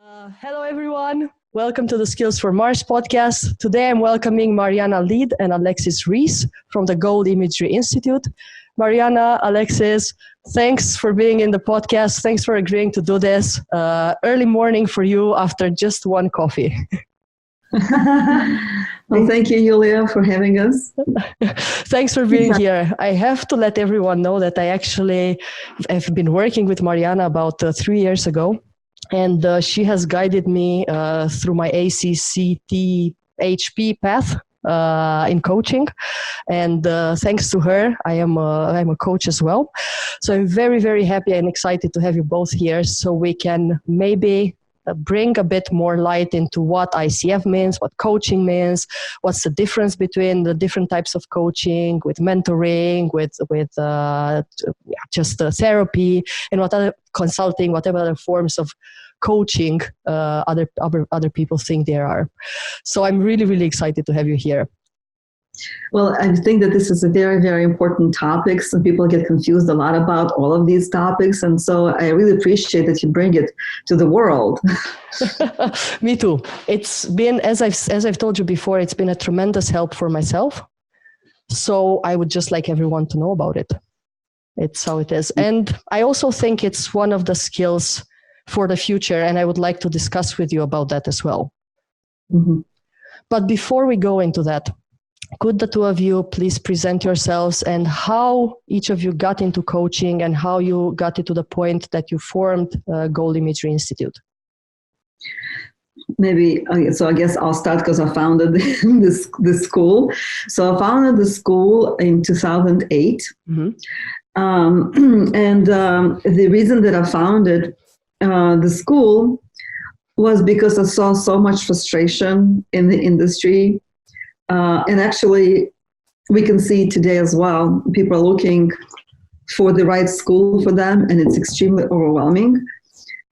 Hello, everyone. Welcome to the Skills for Mars podcast. Today, I'm welcoming Marianna Lead and Allexis Reis from the Goal Imagery Institute. Marianna, Allexis, thanks for being in the podcast. Thanks for agreeing to do this. Early morning for you after just one coffee. Well, thank you, Julia, for having us. Thanks for being here. I have to let everyone know that I actually have been working with Marianna about 3 years ago. And she has guided me through my ACCT HP path in coaching. And thanks to her, I'm a coach as well. So I'm very, very happy and excited to have you both here so we can maybe bring a bit more light into what ICF means, what coaching means, what's the difference between the different types of coaching, with mentoring, with just therapy, and what other consulting, whatever other forms of coaching other people think there are. So I'm really, really excited to have you here. Well, I think that this is a very, very important topic. Some people get confused a lot about all of these topics. And so I really appreciate that you bring it to the world. Me too. It's been, as I've told you before, it's been a tremendous help for myself. So I would just like everyone to know about it. It's how it is. And I also think it's one of the skills for the future. And I would like to discuss with you about that as well. Mm-hmm. But before we go into that, could the two of you please present yourselves and how each of you got into coaching and how you got it to the point that you formed Goal Imagery Institute? Maybe, so I guess I'll start because I founded this school. So I founded the school in 2008. Mm-hmm. The reason that I founded the school was because I saw so much frustration in the industry. And actually, we can see today as well, people are looking for the right school for them, and it's extremely overwhelming.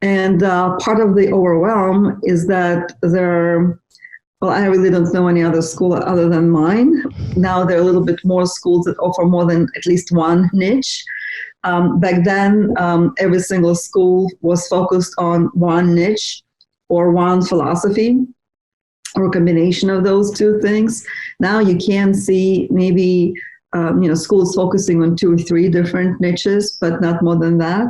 And part of the overwhelm is that I really don't know any other school other than mine. Now there are a little bit more schools that offer more than at least one niche. Back then, every single school was focused on one niche or one philosophy, or a combination of those two things. Now you can see maybe schools focusing on 2 or 3 different niches, but not more than that.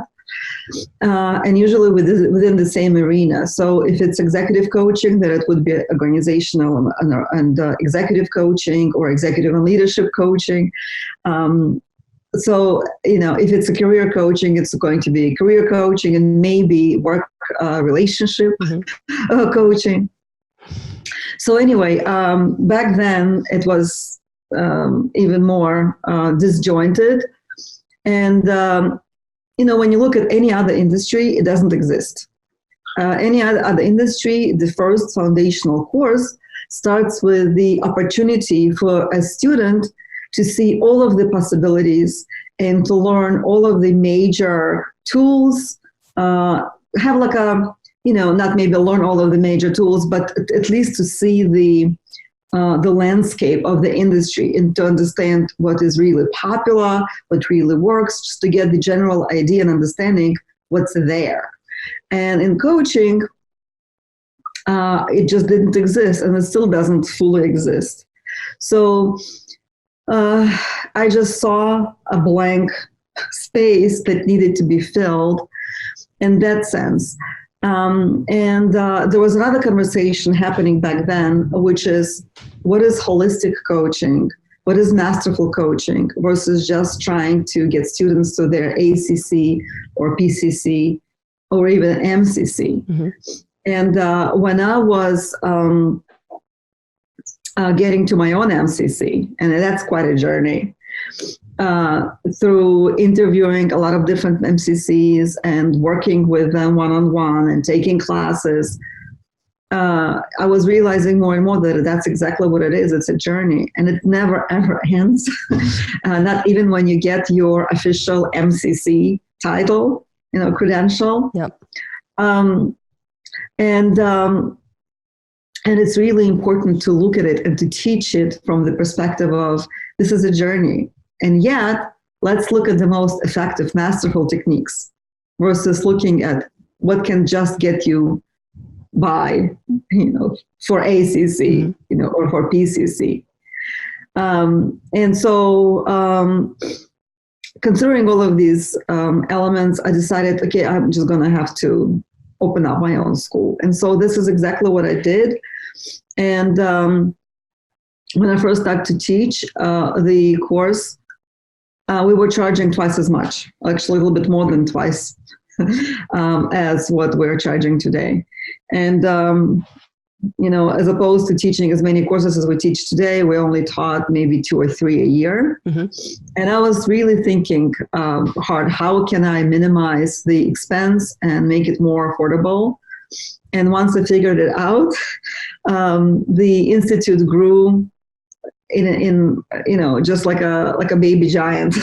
And usually within the same arena. So if it's executive coaching, then it would be organizational and executive coaching, or executive and leadership coaching. So, if it's a career coaching, it's going to be career coaching and maybe work relationship coaching. So anyway, back then it was even more disjointed. And, when you look at any other industry, it doesn't exist. Any other industry, the first foundational course starts with the opportunity for a student to see all of the possibilities and to learn all of the major tools, have like a, not maybe learn all of the major tools, but at least to see the landscape of the industry and to understand what is really popular, what really works, just to get the general idea and understanding what's there. And in coaching, it just didn't exist, and it still doesn't fully exist. So I just saw a blank space that needed to be filled in that sense. There was another conversation happening back then, which is, what is holistic coaching? What is masterful coaching versus just trying to get students to their ACC or PCC or even MCC? Mm-hmm. And when I was getting to my own MCC, and that's quite a journey, through interviewing a lot of different MCCs and working with them one-on-one and taking classes, I was realizing more and more that that's exactly what it is. It's a journey, and it never, ever ends. Not even when you get your official MCC title, credential. Yep. And it's really important to look at it and to teach it from the perspective of, this is a journey. And yet, let's look at the most effective, masterful techniques versus looking at what can just get you buy, for ACC, or for PCC. And so, considering all of these elements, I decided, okay, I'm just going to have to open up my own school. And so this is exactly what I did. And when I first started to teach the course, we were charging twice as much, actually a little bit more than twice as what we're charging today. And, as opposed to teaching as many courses as we teach today, we only taught maybe 2 or 3 a year. Mm-hmm. And I was really thinking hard, how can I minimize the expense and make it more affordable? And once I figured it out, the Institute grew in just like a baby giant.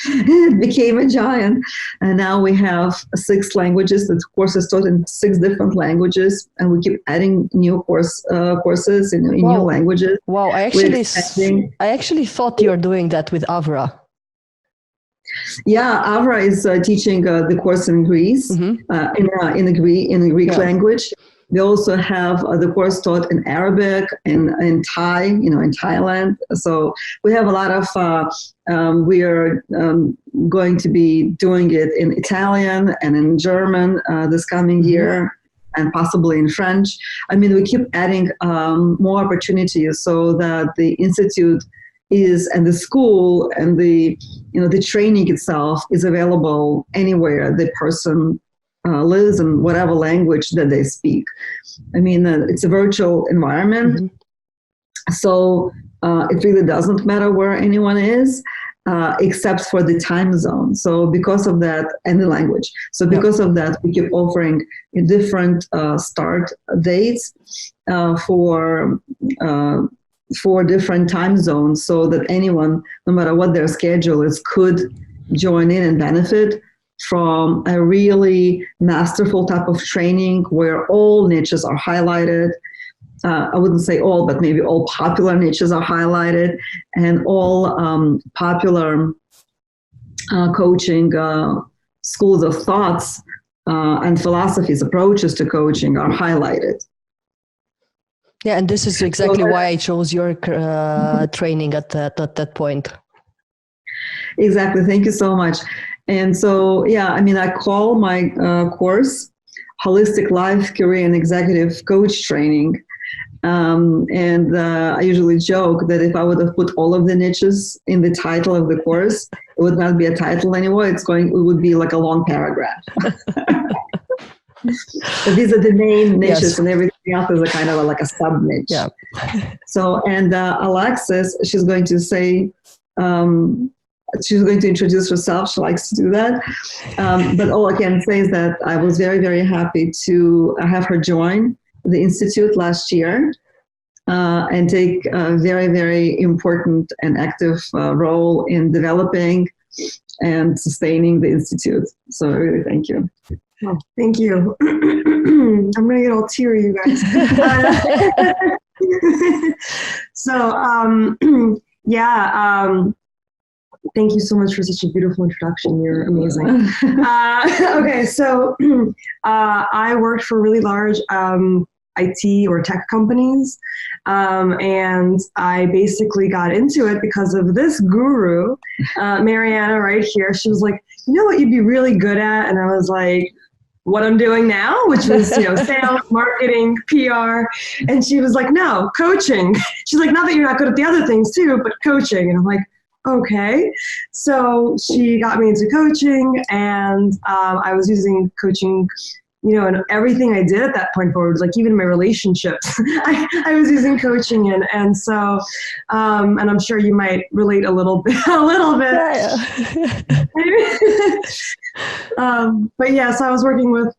It became a giant, and now we have 6 languages. The course is taught in 6 different languages, and we keep adding new courses in new languages. Wow! I actually thought you were doing that with Avra. Yeah, Avra is teaching the course in Greece, mm-hmm. in the Greek language. They also have the course taught in Arabic and in Thai, in Thailand. So we have a lot of, we are going to be doing it in Italian and in German this coming year, and possibly in French. I mean, we keep adding more opportunities so that the Institute and the school and the training itself is available anywhere the person lives in whatever language that they speak. I mean, it's a virtual environment, mm-hmm. So it really doesn't matter where anyone is, except for the time zone. So because of that, and the language. So because of that, we keep offering different start dates for different time zones, so that anyone, no matter what their schedule is, could join in and benefit from a really masterful type of training where all niches are highlighted. I wouldn't say all, but maybe all popular niches are highlighted, and all popular coaching schools of thoughts and philosophies, approaches to coaching are highlighted. Yeah, and this is exactly why I chose your training at that point. Exactly. Thank you so much. And so, I call my course Holistic Life, Career, and Executive Coach Training. And I usually joke that if I would have put all of the niches in the title of the course, it would not be a title anymore. It would be like a long paragraph. But these are the main niches, yes. And everything else is a kind of like a sub niche. Yeah. So, and Allexis, she's going to say, she's going to introduce herself. She likes to do that. But all I can say is that I was very, very happy to have her join the Institute last year and take a very, very important and active role in developing and sustaining the Institute. So I really thank you. Oh, thank you. I'm going to get all teary, you guys. Thank you so much for such a beautiful introduction. You're amazing. Okay, so I worked for really large IT or tech companies, and I basically got into it because of this guru, Marianna right here. She was like, you know what you'd be really good at? And I was like, what I'm doing now, which was, sales, marketing, PR. And she was like, no, coaching. She's like, not that you're not good at the other things too, but coaching. And I'm like, okay. So she got me into coaching, and I was using coaching, and everything I did at that point forward, like even my relationships, I was using coaching in. And so, and I'm sure you might relate a little bit. But yeah, so I was working with,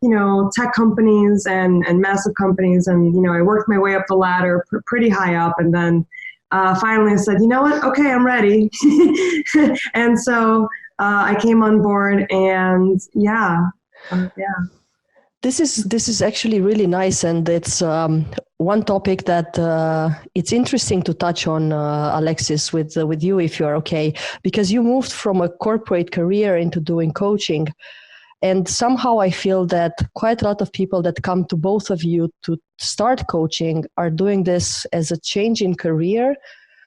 tech companies and massive companies, and, I worked my way up the ladder pretty high up. And then finally I said, you know what? Okay, I'm ready. And so I came on board, and yeah. This is actually really nice, and it's one topic that it's interesting to touch on, Allexis, with you, if you're okay, because you moved from a corporate career into doing coaching, And somehow I feel that quite a lot of people that come to both of you to start coaching are doing this as a change in career.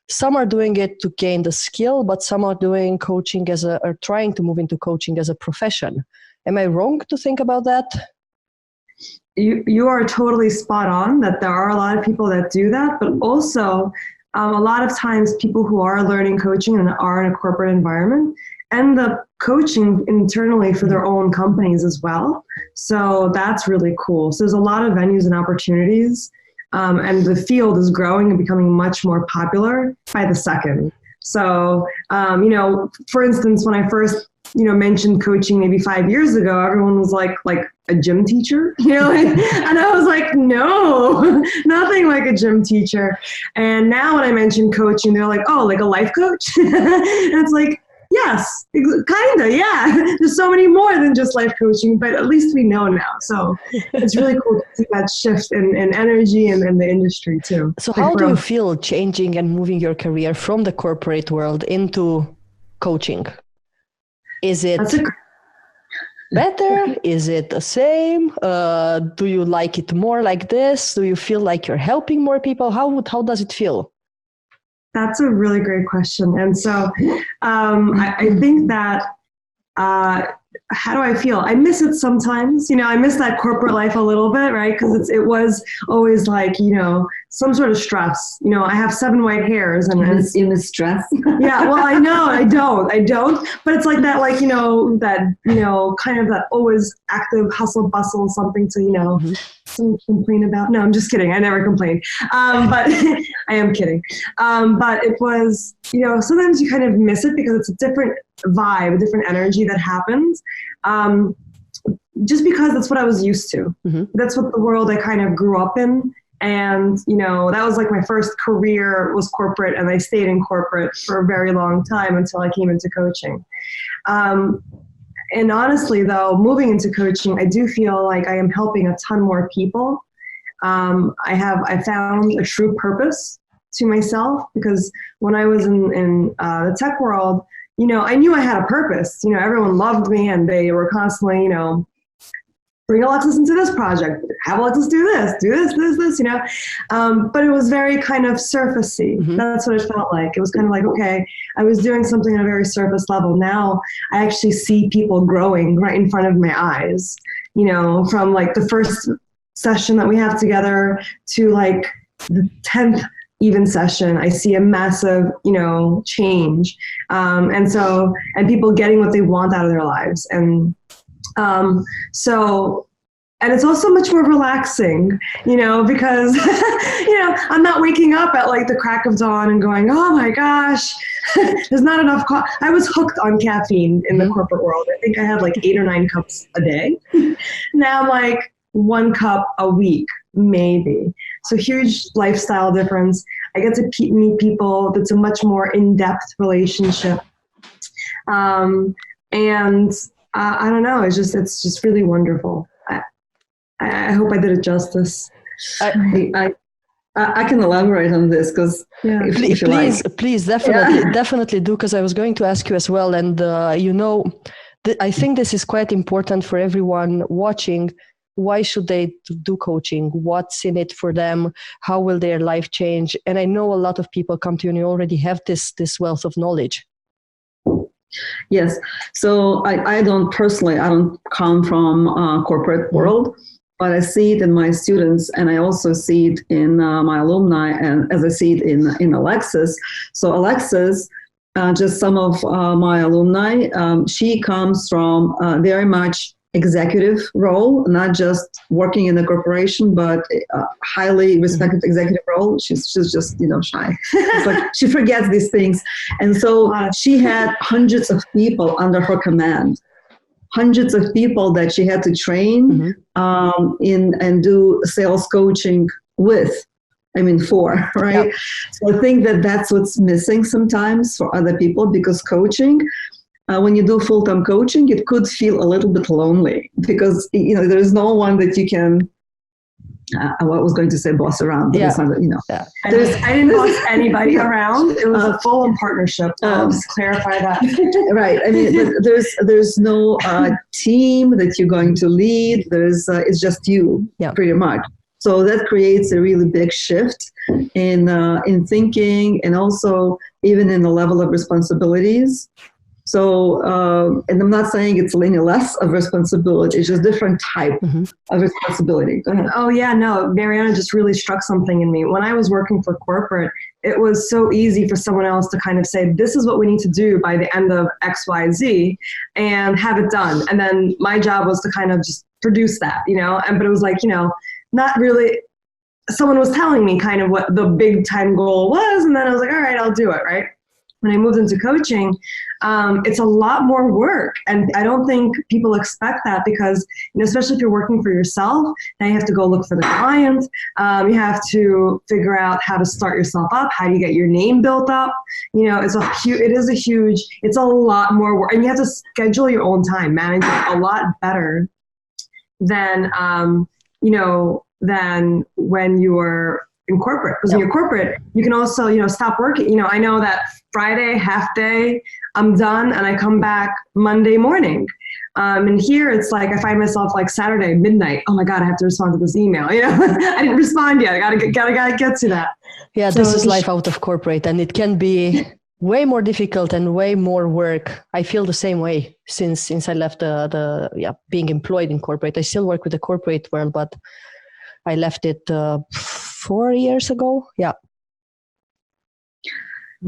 Some are doing it to gain the skill, but some are doing coaching or trying to move into coaching as a profession. Am I wrong to think about that? You are totally spot on that there are a lot of people that do that, but also a lot of times people who are learning coaching and are in a corporate environment end up coaching internally for their own companies as well. So that's really cool. So there's a lot of venues and opportunities, and the field is growing and becoming much more popular by the second. So, for instance, when I first, mentioned coaching maybe 5 years ago, everyone was like a gym teacher, and I was like, no, nothing like a gym teacher. And now when I mention coaching, they're like, oh, like a life coach? And it's like, yes, kind of, yeah. There's so many more than just life coaching, but at least we know now. So it's really cool to see that shift in energy and the industry too. So how do you feel changing and moving your career from the corporate world into coaching? Is it better? Is it the same? Do you like it more like this? Do you feel like you're helping more people? How does it feel? That's a really great question. And so I think that, how do I feel? I miss it sometimes. I miss that corporate life a little bit, right? Because it was always like, some sort of stress. I have 7 white hairs. And you miss stress? Yeah, well, I know, I don't. But it's like that, like, kind of that always active hustle bustle, something to, complain about. No, I'm just kidding. I never complain. But I am kidding. But it was, sometimes you kind of miss it because it's a different vibe, a different energy that happens. Just because that's what I was used to. Mm-hmm. That's what the world I kind of grew up in. And, that was like my first career was corporate, and I stayed in corporate for a very long time until I came into coaching. And honestly, though, moving into coaching, I do feel like I am helping a ton more people. I found a true purpose to myself, because when I was in the tech world, I knew I had a purpose. Everyone loved me, and they were constantly, bring Allexis into this project, have Allexis do this, but it was very kind of surfacey. Mm-hmm. That's what it felt like. It was kind of like, okay, I was doing something on a very surface level. Now I actually see people growing right in front of my eyes, from like the first session that we have together to like the 10th even session, I see a massive, change. And people getting what they want out of their lives. And it's also much more relaxing, because, I'm not waking up at like the crack of dawn and going, oh my gosh, there's not enough. I was hooked on caffeine in the corporate world. I think I had like 8 or 9 cups a day. Now I'm like 1 cup a week, maybe. So huge lifestyle difference. I get to meet people. That's a much more in-depth relationship. I don't know. It's just really wonderful. I hope I did it justice. I can elaborate on this because please, definitely do, because I was going to ask you as well. And I think this is quite important for everyone watching. Why should they do coaching? What's in it for them? How will their life change? And I know a lot of people come to you and you already have this wealth of knowledge. Yes. So I don't come from corporate world, but I see it in my students, and I also see it in my alumni, and as I see it in Allexis. So Allexis, just some of my alumni, she comes from very much executive role, not just working in a corporation, but a highly respected executive role. She's just, shy. It's like she forgets these things. And so she had hundreds of people under her command, hundreds of people that she had to train and do sales coaching for, right? Yep. So I think that's what's missing sometimes for other people, because coaching, when you do full-time coaching, it could feel a little bit lonely because, there's no one that you can I was going to say boss around, but it's not, Yeah. I didn't boss anybody around. It was a full partnership. I'll just clarify that. Right. I mean, but there's no team that you're going to lead. It's just you, pretty much. So that creates a really big shift in thinking, and also even in the level of responsibilities. So, and I'm not saying it's any less of responsibility, it's just different type of responsibility. Go ahead. Oh yeah, no, Marianna just really struck something in me. When I was working for corporate, it was so easy for someone else to kind of say, this is what we need to do by the end of X, Y, Z, and have it done. And then my job was to kind of just produce that, but it was like, not really, someone was telling me kind of what the big time goal was. And then I was like, all right, I'll do it. Right. When I moved into coaching, it's a lot more work. And I don't think people expect that because, especially if you're working for yourself, now you have to go look for the client. You have to figure out how to start yourself up. How do you get your name built up? It's a lot more work. And you have to schedule your own time, manage it a lot better than, than when you're in corporate. Because when you're corporate, you can also, stop working. I know that Friday, half day, I'm done and I come back Monday morning. And here it's like, I find myself like Saturday, midnight. Oh my God, I have to respond to this email. I didn't respond yet. I gotta get to that. Yeah, this is life out of corporate, and it can be way more difficult and way more work. I feel the same way since I left being employed in corporate. I still work with the corporate world, but I left it 4 years ago. Yeah.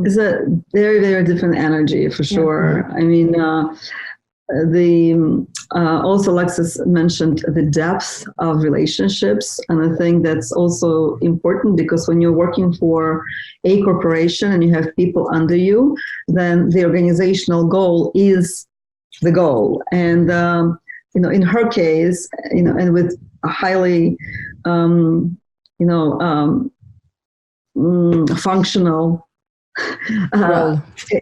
It's a very, very different energy for sure. Yeah. I mean, also Alexis mentioned the depth of relationships. And I think that's also important because when you're working for a corporation and you have people under you, then the organizational goal is the goal. And, in her case, and with a highly, functional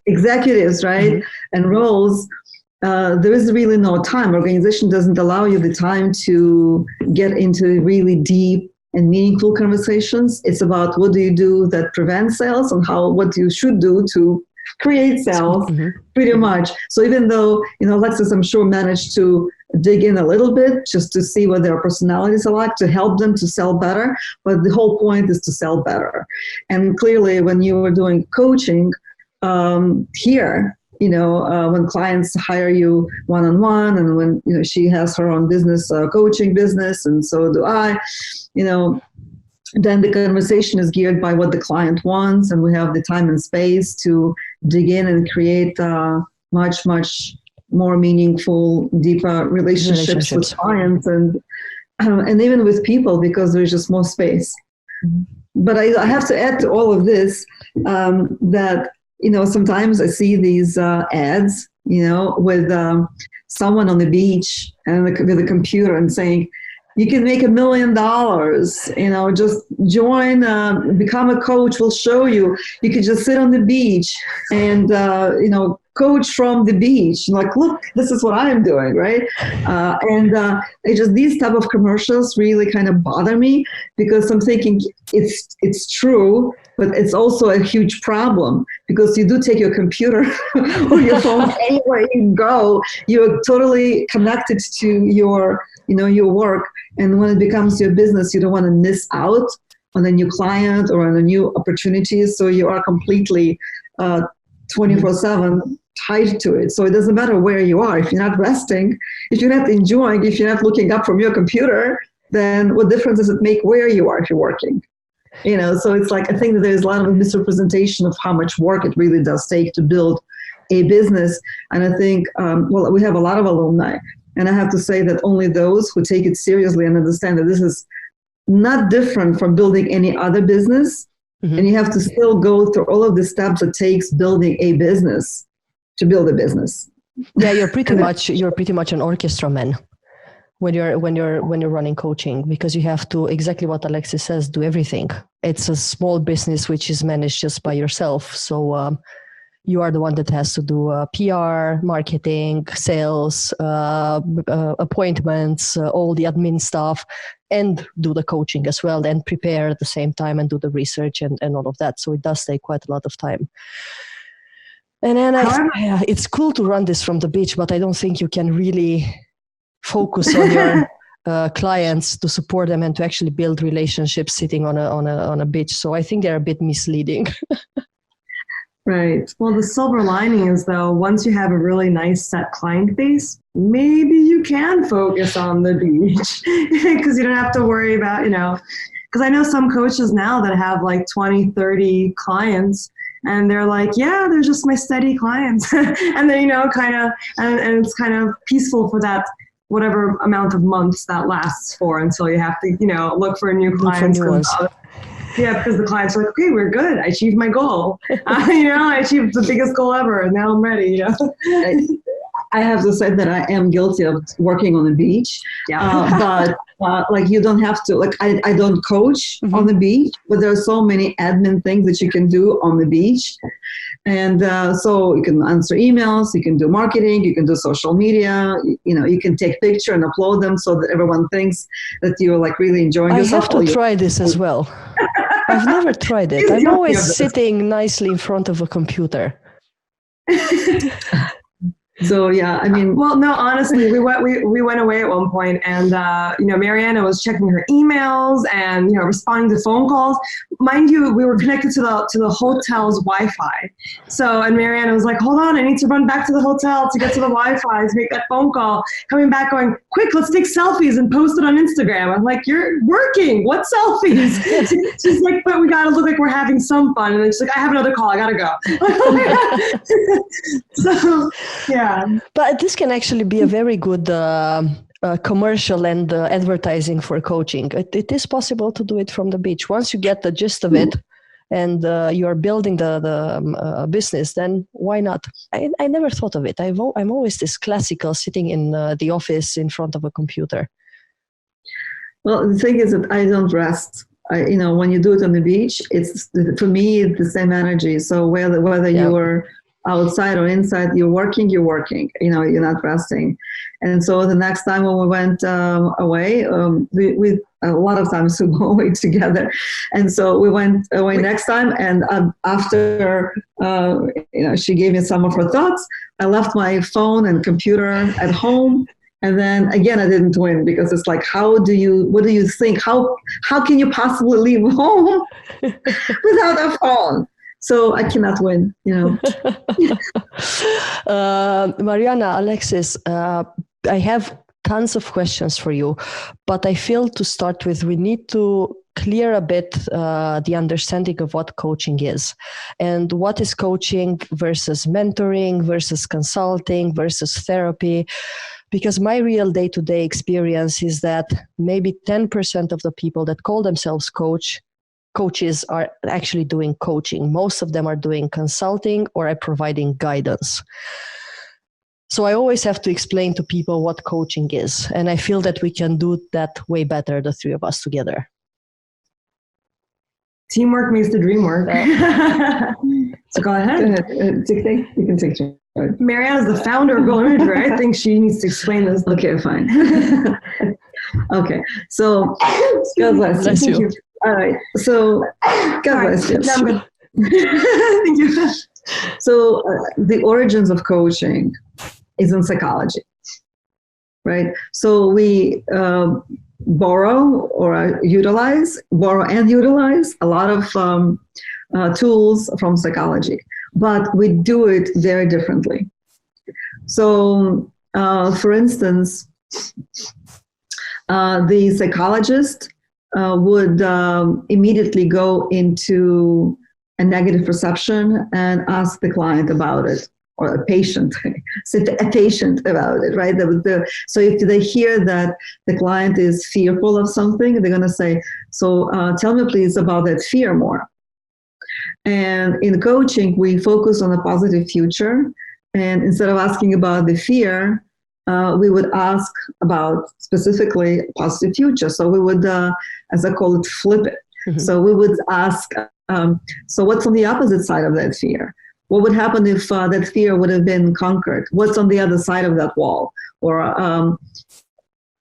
executives, right? And roles, there is really no time. Organization doesn't allow you the time to get into really deep and meaningful conversations. It's about what do you do that prevents sales and what you should do to create sales, pretty much. So even though, Alexis, I'm sure, managed to dig in a little bit just to see what their personalities are like, to help them to sell better. But the whole point is to sell better. And clearly, when you were doing coaching here, when clients hire you one-on-one, and when, she has her own business, coaching business, and so do I, then the conversation is geared by what the client wants, and we have the time and space to dig in and create much, much more meaningful, deeper relationships with clients and even with people, because there's just more space. But I have to add to all of this that, sometimes I see these ads, with someone on the beach and with a computer and saying, you can make $1 million, just join, become a coach, we'll show you. You can just sit on the beach and, coach from the beach. Like, look, this is what I'm doing, right? These type of commercials really kind of bother me because I'm thinking it's true, but it's also a huge problem because you do take your computer or your phone anywhere you go. You're totally connected to your work. And when it becomes your business, you don't want to miss out on a new client or on a new opportunity. So you are completely 24/7 tied to it. So it doesn't matter where you are. If you're not resting, if you're not enjoying, if you're not looking up from your computer, then what difference does it make where you are if you're working? So it's like, I think that there's a lot of misrepresentation of how much work it really does take to build a business. And I think, we have a lot of alumni. And I have to say that only those who take it seriously and understand that this is not different from building any other business, and you have to still go through all of the steps it takes building a business to build a business. Yeah, you're pretty much an orchestra man when you're running coaching, because you have to, exactly what Alexis says, do everything. It's a small business which is managed just by yourself. So you are the one that has to do PR, marketing, sales, appointments, all the admin stuff, and do the coaching as well, and prepare at the same time and do the research and all of that. So it does take quite a lot of time. And then it's cool to run this from the beach, but I don't think you can really focus on your clients to support them and to actually build relationships sitting on a beach. So I think they're a bit misleading. Right. Well, the silver lining is, though, once you have a really nice set client base, maybe you can focus on the beach because you don't have to worry about, because I know some coaches now that have like 20, 30 clients, and they're like, yeah, they're just my steady clients. And then, and it's kind of peaceful for that whatever amount of months that lasts for until you have to, look for a new client. Yeah, because the clients are like, okay, we're good. I achieved my goal. I achieved the biggest goal ever, and now I'm ready. I have to say that I am guilty of working on the beach. Yeah. But like you don't have to. Like I don't coach on the beach, but there are so many admin things that you can do on the beach, and so you can answer emails, you can do marketing, you can do social media. You can take picture and upload them so that everyone thinks that you're like really enjoying yourself. I have to try this as well. I've never tried it. I'm always sitting nicely in front of a computer. So yeah, I mean, well, no, honestly, we went away at one point, and Marianna was checking her emails and responding to phone calls. Mind you, we were connected to the hotel's Wi-Fi. So, and Marianna was like, "Hold on, I need to run back to the hotel to get to the Wi-Fi to make that phone call." Coming back, going, "Quick, let's take selfies and post it on Instagram." I'm like, "You're working? What selfies?" She's like, "But we gotta look like we're having some fun." And then she's like, "I have another call. I gotta go." So, yeah. But this can actually be a very good commercial and advertising for coaching. It is possible to do it from the beach. Once you get the gist of it and you are building the business, then why not? I never thought of it. I'm always this classical sitting in the office in front of a computer. Well, the thing is that I don't rest. When you do it on the beach, it's for me it's the same energy. So whether you're outside or inside, you're working, you're not resting. And so the next time when we went away, we a lot of times we go away together. And so we went away next time, and after she gave me some of her thoughts, I left my phone and computer at home. And then again, I didn't win, because it's like, what do you think? How can you possibly leave home without a phone? So I cannot win, Marianna, Allexis, I have tons of questions for you, but I feel to start with, we need to clear a bit the understanding of what coaching is, and what is coaching versus mentoring versus consulting versus therapy. Because my real day-to-day experience is that maybe 10% of the people that call themselves coaches are actually doing coaching. Most of them are doing consulting or are providing guidance. So I always have to explain to people what coaching is. And I feel that we can do that way better, the three of us together. Teamwork makes the dream work. So go ahead. You can take it. Marianna is the founder of Goal Imagery. I think she needs to explain this. Okay, fine. Okay, so God bless you. All right, so God bless you. Thank you. So the origins of coaching is in psychology, right? So we borrow and utilize a lot of tools from psychology, but we do it very differently. So, for instance, the psychologist would immediately go into a negative perception and ask the client about it, or a patient about it, right? So if they hear that the client is fearful of something, they're going to say, so tell me please about that fear more. And in coaching, we focus on a positive future. And instead of asking about the fear, we would ask about specifically positive future. So we would, as I call it, flip it. Mm-hmm. So we would ask, so what's on the opposite side of that fear? what would happen if that fear would have been conquered? What's on the other side of that wall? Or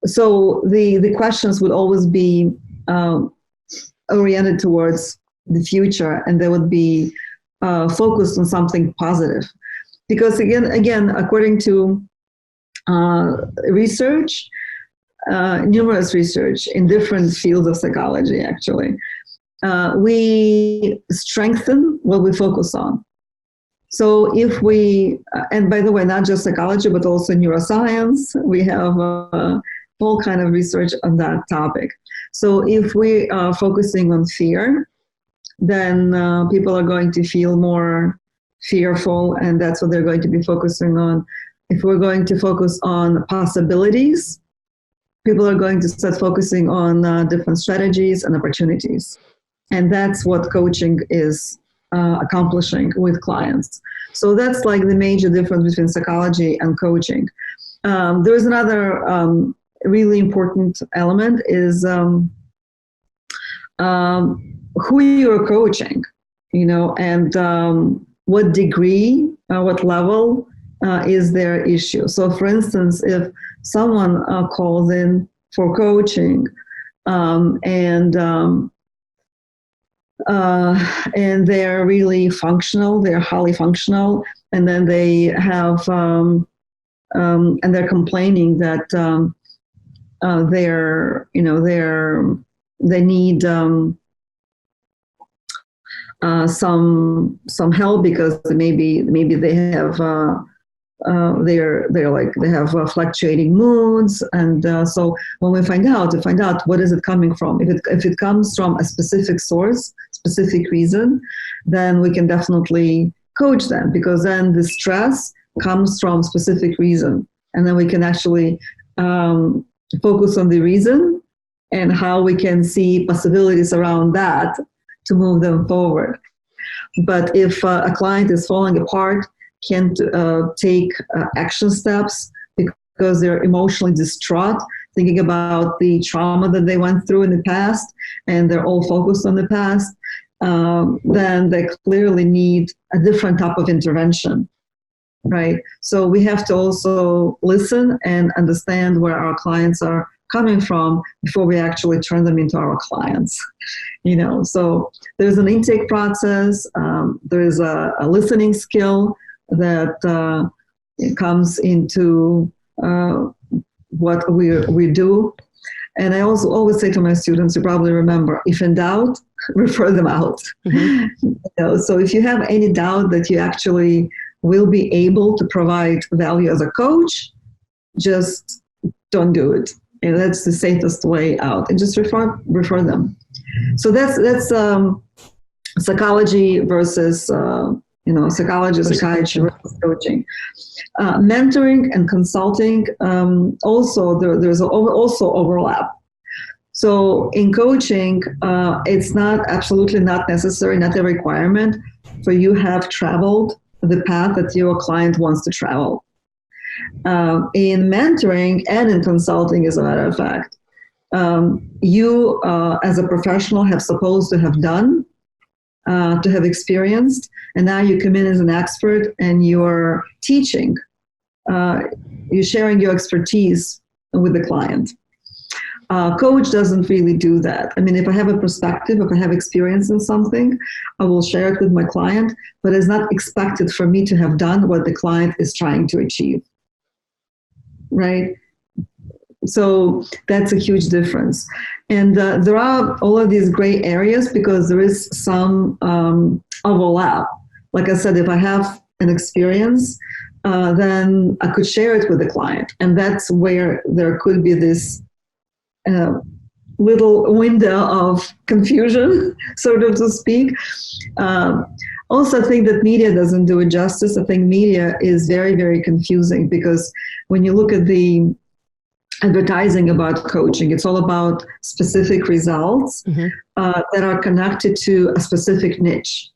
so the questions would always be oriented towards the future, and they would be focused on something positive. Because again, according to research, numerous research in different fields of psychology, actually, we strengthen what we focus on. So if we, and by the way, not just psychology, but also neuroscience, we have all kind of research on that topic. So if we are focusing on fear, then people are going to feel more fearful, and that's what they're going to be focusing on. If we're going to focus on possibilities, people are going to start focusing on different strategies and opportunities. And that's what coaching is accomplishing with clients. So that's like the major difference between psychology and coaching. There's another really important element is who you're coaching, and what degree, what level is their issue. So for instance, if someone calls in for coaching and they're really functional, they're highly functional, and then they have, and they're complaining that they need some help because maybe they have they have fluctuating moods, and so when we find out what is it coming from. If it comes from a specific source, specific reason, then we can definitely coach them, because then the stress comes from specific reason, and then we can actually focus on the reason and how we can see possibilities around that to move them forward. But if a client is falling apart, can't take action steps because they're emotionally distraught, thinking about the trauma that they went through in the past, and they're all focused on the past, then they clearly need a different type of intervention, right? So we have to also listen and understand where our clients are coming from before we actually turn them into our clients. So there's an intake process, there is a listening skill that comes into what we do. And I also always say to my students, you probably remember, if in doubt, refer them out. Mm-hmm. So if you have any doubt that you actually will be able to provide value as a coach, just don't do it. And that's the safest way out, and just refer them. So that's psychology versus psychology, psychiatry versus coaching. Mentoring and consulting, also there's also overlap. So in coaching, it's absolutely not necessary, not a requirement for you have traveled the path that your client wants to travel. In mentoring and in consulting, as a matter of fact, you as a professional have supposed to have done, to have experienced, and now you come in as an expert and you're teaching, you're sharing your expertise with the client. Coach doesn't really do that. I mean, if I have a perspective, if I have experience in something, I will share it with my client, but it's not expected for me to have done what the client is trying to achieve, right? So that's a huge difference. And there are all of these gray areas because there is some overlap. Like I said, if I have an experience, then I could share it with the client. And that's where there could be this little window of confusion, sort of to speak. Also, I think that media doesn't do it justice. I think media is very, very confusing because when you look at the advertising about coaching, it's all about specific results that are connected to a specific niche,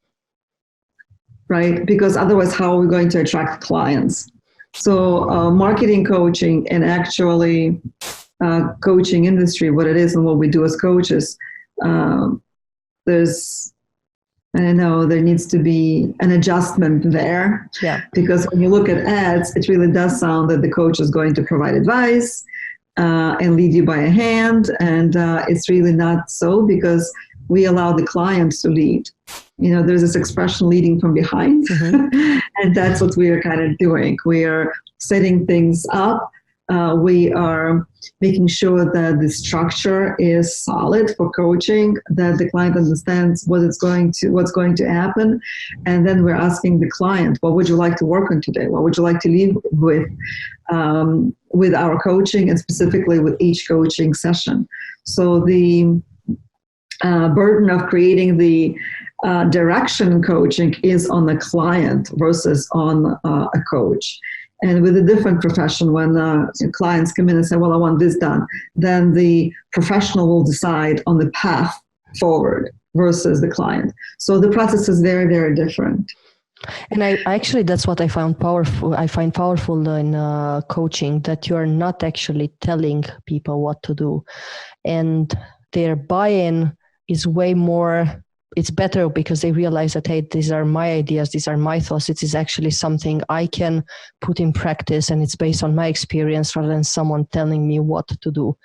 right? Because otherwise, how are we going to attract clients? So marketing coaching and actually coaching industry, what it is and what we do as coaches, there's And I know there needs to be an adjustment there. Yeah. Because when you look at ads, it really does sound that the coach is going to provide advice and lead you by a hand. And it's really not so, because we allow the client to lead. You know, there's this expression, leading from behind. And that's what we are kind of doing. We are setting things up. We are making sure that the structure is solid for coaching, that the client understands what's going to happen. And then we're asking the client, what would you like to work on today? What would you like to leave with our coaching, and specifically with each coaching session? So the burden of creating the direction coaching is on the client versus on a coach. And with a different profession, when clients come in and say, well, I want this done, then the professional will decide on the path forward versus the client. So the process is very, very different. And I actually, that's what I find powerful. I find powerful in coaching, that you are not actually telling people what to do, and their buy-in is way more. It's better because they realize that, hey, these are my ideas, these are my thoughts. It is actually something I can put in practice, and it's based on my experience rather than someone telling me what to do.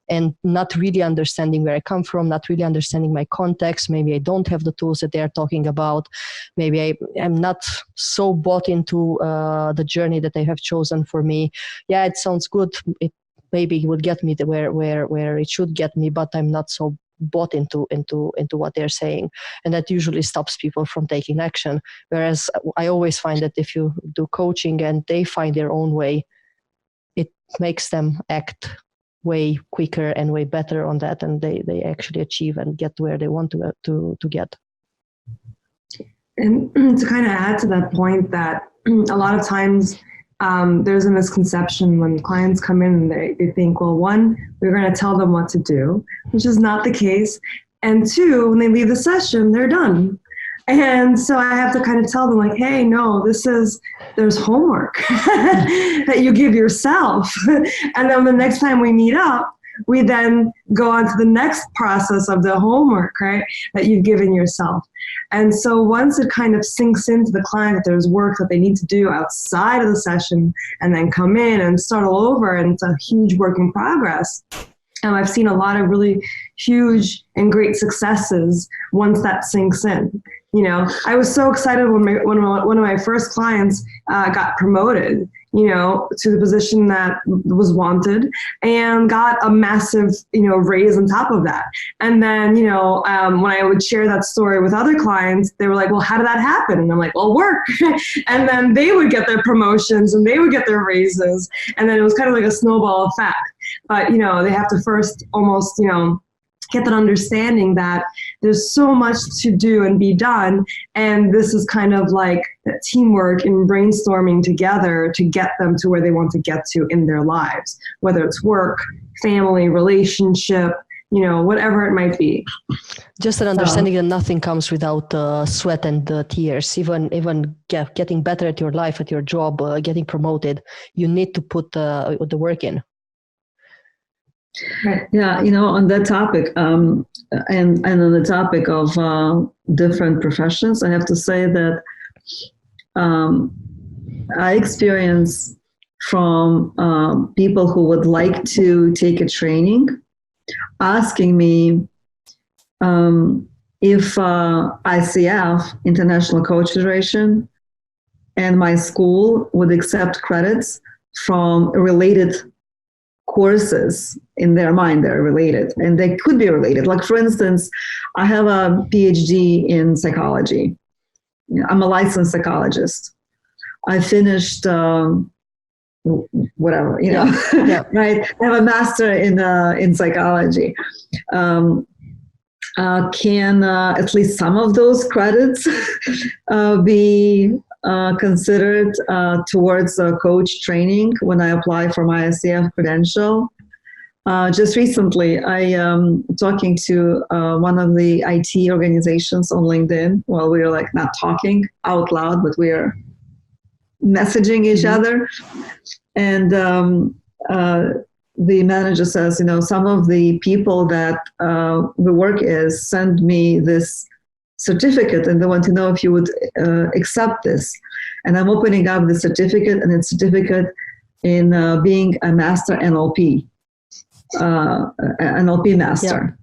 And not really understanding where I come from, not really understanding my context. Maybe I don't have the tools that they're talking about. Maybe I am not so bought into the journey that they have chosen for me. Yeah, it sounds good. Maybe it would get me to where it should get me, but I'm not so bought into what they're saying, and that usually stops people from taking action. Whereas I always find that if you do coaching and they find their own way, it makes them act way quicker and way better on that, and they actually achieve and get where they want to get. And to kind of add to that point, that a lot of times there's a misconception when clients come in and they think, well, one, we're going to tell them what to do, which is not the case. And two, when they leave the session, they're done. And so I have to kind of tell them, like, hey, no, there's homework that you give yourself. And then the next time we meet up, we then go on to the next process of the homework, right, that you've given yourself. And so once it kind of sinks into the client that there's work that they need to do outside of the session, and then come in and start all over, and it's a huge work in progress. I've seen a lot of really huge and great successes once that sinks in. You know, I was so excited when one of my first clients got promoted, you know, to the position that was wanted, and got a massive, you know, raise on top of that. And then, you know, when I would share that story with other clients, they were like, well, how did that happen? And I'm like, well, work. And then they would get their promotions and they would get their raises. And then it was kind of like a snowball effect. But, you know, they have to first almost, you know, get that understanding that there's so much to do and be done. And this is kind of like teamwork and brainstorming together to get them to where they want to get to in their lives, whether it's work, family, relationship, you know, whatever it might be. Just an understanding that nothing comes without sweat and tears. Even getting better at your life, at your job, getting promoted, you need to put the work in. Yeah, you know, on that topic, and on the topic of different professions, I have to say that I experience from people who would like to take a training asking me if ICF, International Coach Federation, and my school would accept credits from related courses. In their mind, they're related, and they could be related. Like, for instance, I have a PhD in psychology. I'm a licensed psychologist. I finished whatever, you know, yeah. right? I have a master in psychology. Can at least some of those credits be considered towards coach training when I apply for my ICF credential? Just recently, I talking to one of the IT organizations on LinkedIn. Well, we were like not talking out loud, but we are messaging each other. And the manager says, you know, some of the people that we work is send me this certificate, and they want to know if you would accept this. And I'm opening up the certificate, and it's certificate in being a master NLP, NLP master.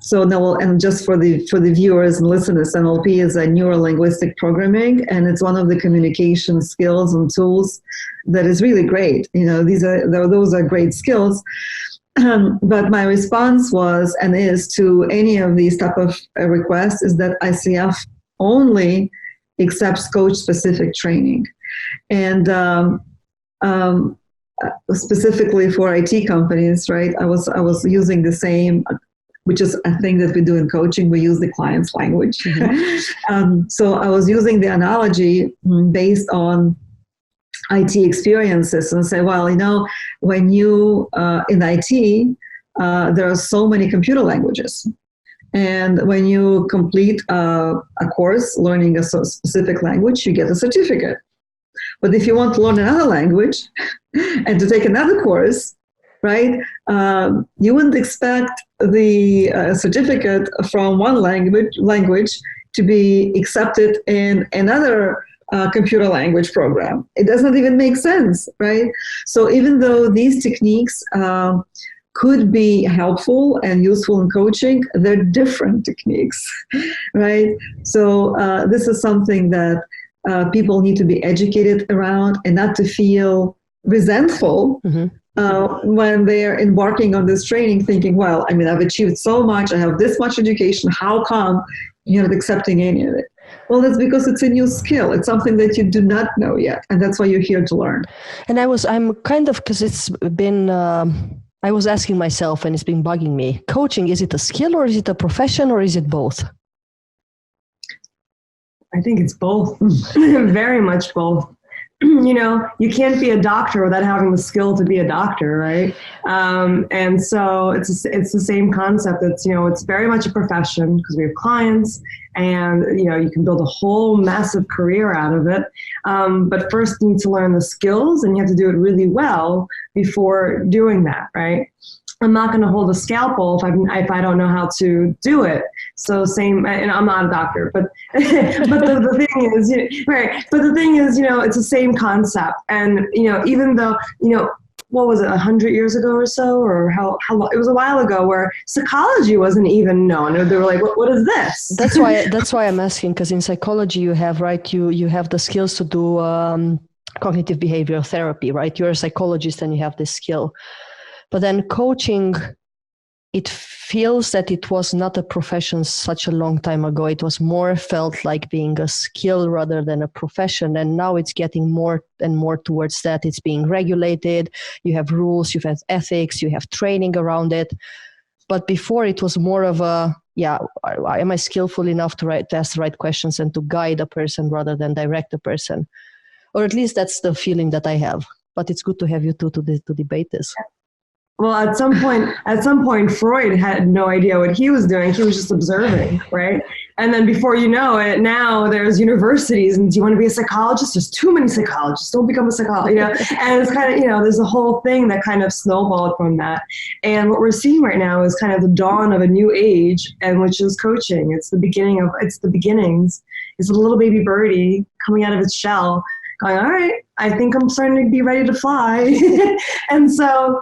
So now, and just for the viewers and listeners, NLP is a neuro-linguistic programming, and it's one of the communication skills and tools that is really great. You know, those are great skills. But my response was, and is, to any of these type of requests is that ICF only accepts coach-specific training, and specifically for IT companies, right? I was using the same, which is a thing that we do in coaching. We use the client's language. Mm-hmm. So I was using the analogy based on IT experiences and say, well, you know, when you, in IT, there are so many computer languages. And when you complete a course learning a specific language, you get a certificate. But if you want to learn another language and to take another course, right, you wouldn't expect the certificate from one language to be accepted in another computer language program. It does not even make sense, right? So even though these techniques could be helpful and useful in coaching, they're different techniques, right? So this is something that people need to be educated around, and not to feel resentful when they're embarking on this training, thinking, well, I mean, I've achieved so much, I have this much education, how come you're not accepting any of it? Well, that's because it's a new skill. It's something that you do not know yet, and that's why you're here to learn. And I'm kind of, because it's been, I was asking myself, and it's been bugging me, coaching, is it a skill or is it a profession or is it both? I think it's both, very much both. You know, you can't be a doctor without having the skill to be a doctor, right? And so it's the same concept. It's, you know, it's very much a profession because we have clients, and, you know, you can build a whole massive career out of it. But first you need to learn the skills, and you have to do it really well before doing that, right? I'm not going to hold a scalpel if I don't know how to do it. So same, and I'm not a doctor, but the thing is, you know, right? But the thing is, you know, it's the same concept, and, you know, even though, you know, what was it, 100 years ago or so, or how long? It was a while ago where psychology wasn't even known. They were like, what is this? That's why I'm asking, because in psychology you have, right, you have the skills to do cognitive behavioral therapy, right? You're a psychologist and you have this skill. But then coaching, it feels that it was not a profession such a long time ago. It was more felt like being a skill rather than a profession. And now it's getting more and more towards that. It's being regulated. You have rules, you have ethics, you have training around it. But before it was more of a, yeah, am I skillful enough to ask the right questions and to guide a person rather than direct a person? Or at least that's the feeling that I have. But it's good to have you two to debate this. Well, at some point, Freud had no idea what he was doing. He was just observing, right? And then before you know it, now there's universities, and do you want to be a psychologist? There's too many psychologists. Don't become a psychologist, you know? And it's kind of, you know, there's a whole thing that kind of snowballed from that. And what we're seeing right now is kind of the dawn of a new age, and which is coaching. It's the beginnings. It's a little baby birdie coming out of its shell, going, all right, I think I'm starting to be ready to fly. And so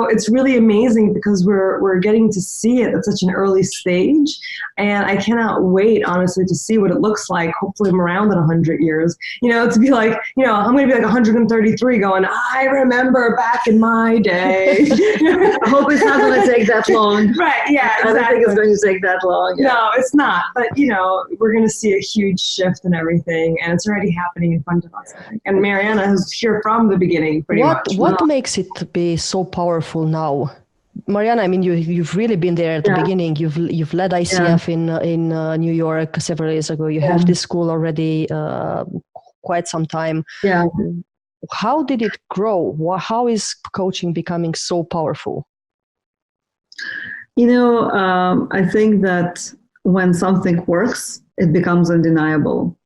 it's really amazing because we're getting to see it at such an early stage. And I cannot wait, honestly, to see what it looks like. Hopefully I'm around in 100 years, you know, to be like, you know, I'm going to be like 133 going, I remember back in my day. I hope it's not going to take that long. Right. Yeah. Exactly. I don't think it's going to take that long. Yeah. No, it's not. But, you know, we're going to see a huge shift in everything, and it's already happening in front of us. And Marianna is here from the beginning, pretty much. What makes it be so powerful now? Marianna, I mean, you've really been there at the beginning. You've led ICF in New York several years ago. You have this school already quite some time. Yeah. How did it grow? How is coaching becoming so powerful? You know, I think that when something works, it becomes undeniable.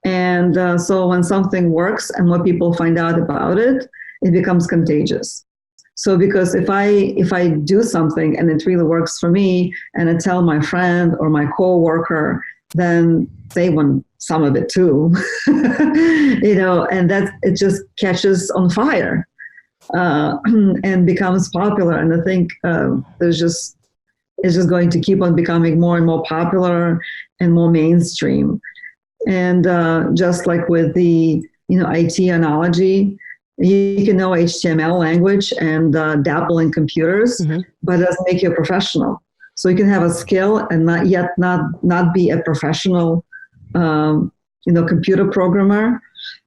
And so when something works and more people find out about it, it becomes contagious. So because if I do something and it really works for me, and I tell my friend or my coworker, then they want some of it too, and that it just catches on fire and becomes popular. And I think it's just going to keep on becoming more and more popular and more mainstream. And just like with the IT analogy, you can know HTML language and dabble in computers, but it doesn't make you a professional. So you can have a skill and not be a professional, computer programmer,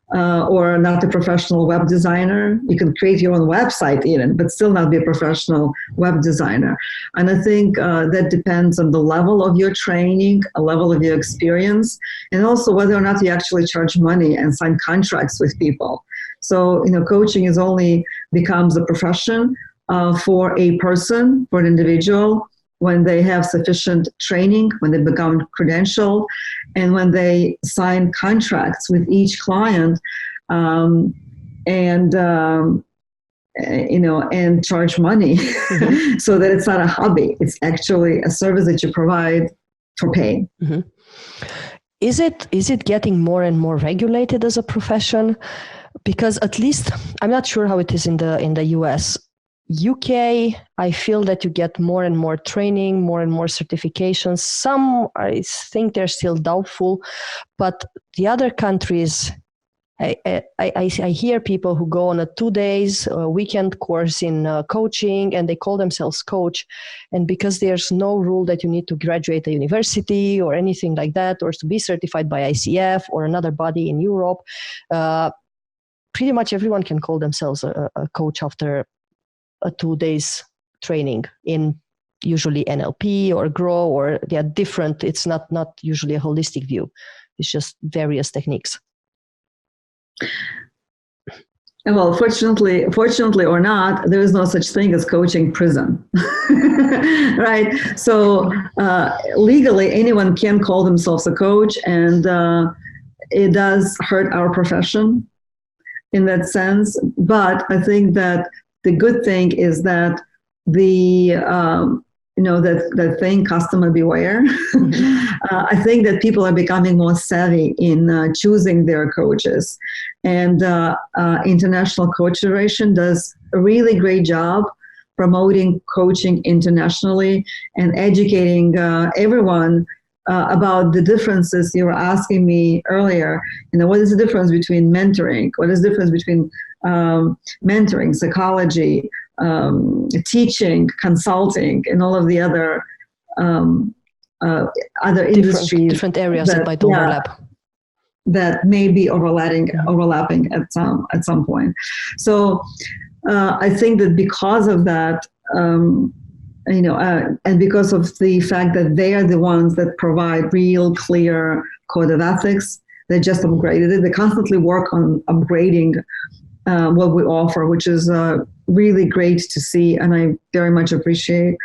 or not a professional web designer. You can create your own website even, but still not be a professional web designer. And I think that depends on the level of your training, a level of your experience, and also whether or not you actually charge money and sign contracts with people. So, coaching only becomes a profession for a person, for an individual, when they have sufficient training, when they become credentialed, and when they sign contracts with each client, and charge money, so that it's not a hobby. It's actually a service that you provide for pay. Is it getting more and more regulated as a profession? Because at least, I'm not sure how it is in the US. UK, I feel that you get more and more training, more and more certifications. Some, I think they're still doubtful, but the other countries, I hear people who go on a 2 days weekend course in coaching, and they call themselves coach. And because there's no rule that you need to graduate a university or anything like that, or to be certified by ICF or another body in Europe, pretty much everyone can call themselves a coach after a 2 days training in usually NLP or Grow, or they are different. It's not usually a holistic view. It's just various techniques. Well, fortunately or not, there is no such thing as coaching prison, right? So legally, anyone can call themselves a coach, and it does hurt our profession in that sense. But I think that the good thing is that that thing, customer beware. I think that people are becoming more savvy in choosing their coaches. And International Coach Federation does a really great job promoting coaching internationally and educating everyone about the differences. You were asking me earlier, what is the difference between mentoring? What is the difference between mentoring, psychology, teaching, consulting, and all of the other industries, different areas that might overlap, that may be overlapping at some point. So I think that because of that, and because of the fact that they are the ones that provide real clear code of ethics, they just upgraded it. They constantly work on upgrading what we offer, which is really great to see, and I very much appreciate.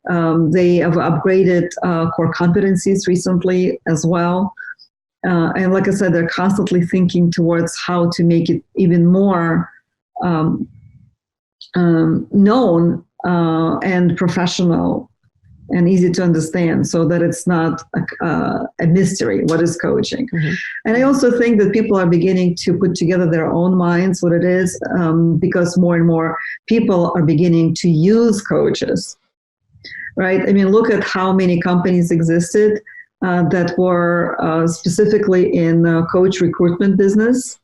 They have upgraded core competencies recently as well. And like I said, they're constantly thinking towards how to make it even more known and professional and easy to understand, so that it's not a mystery. What is coaching? And I also think that people are beginning to put together their own minds what it is, because more and more people are beginning to use coaches, right? I mean, look at how many companies existed that were specifically in coach recruitment business,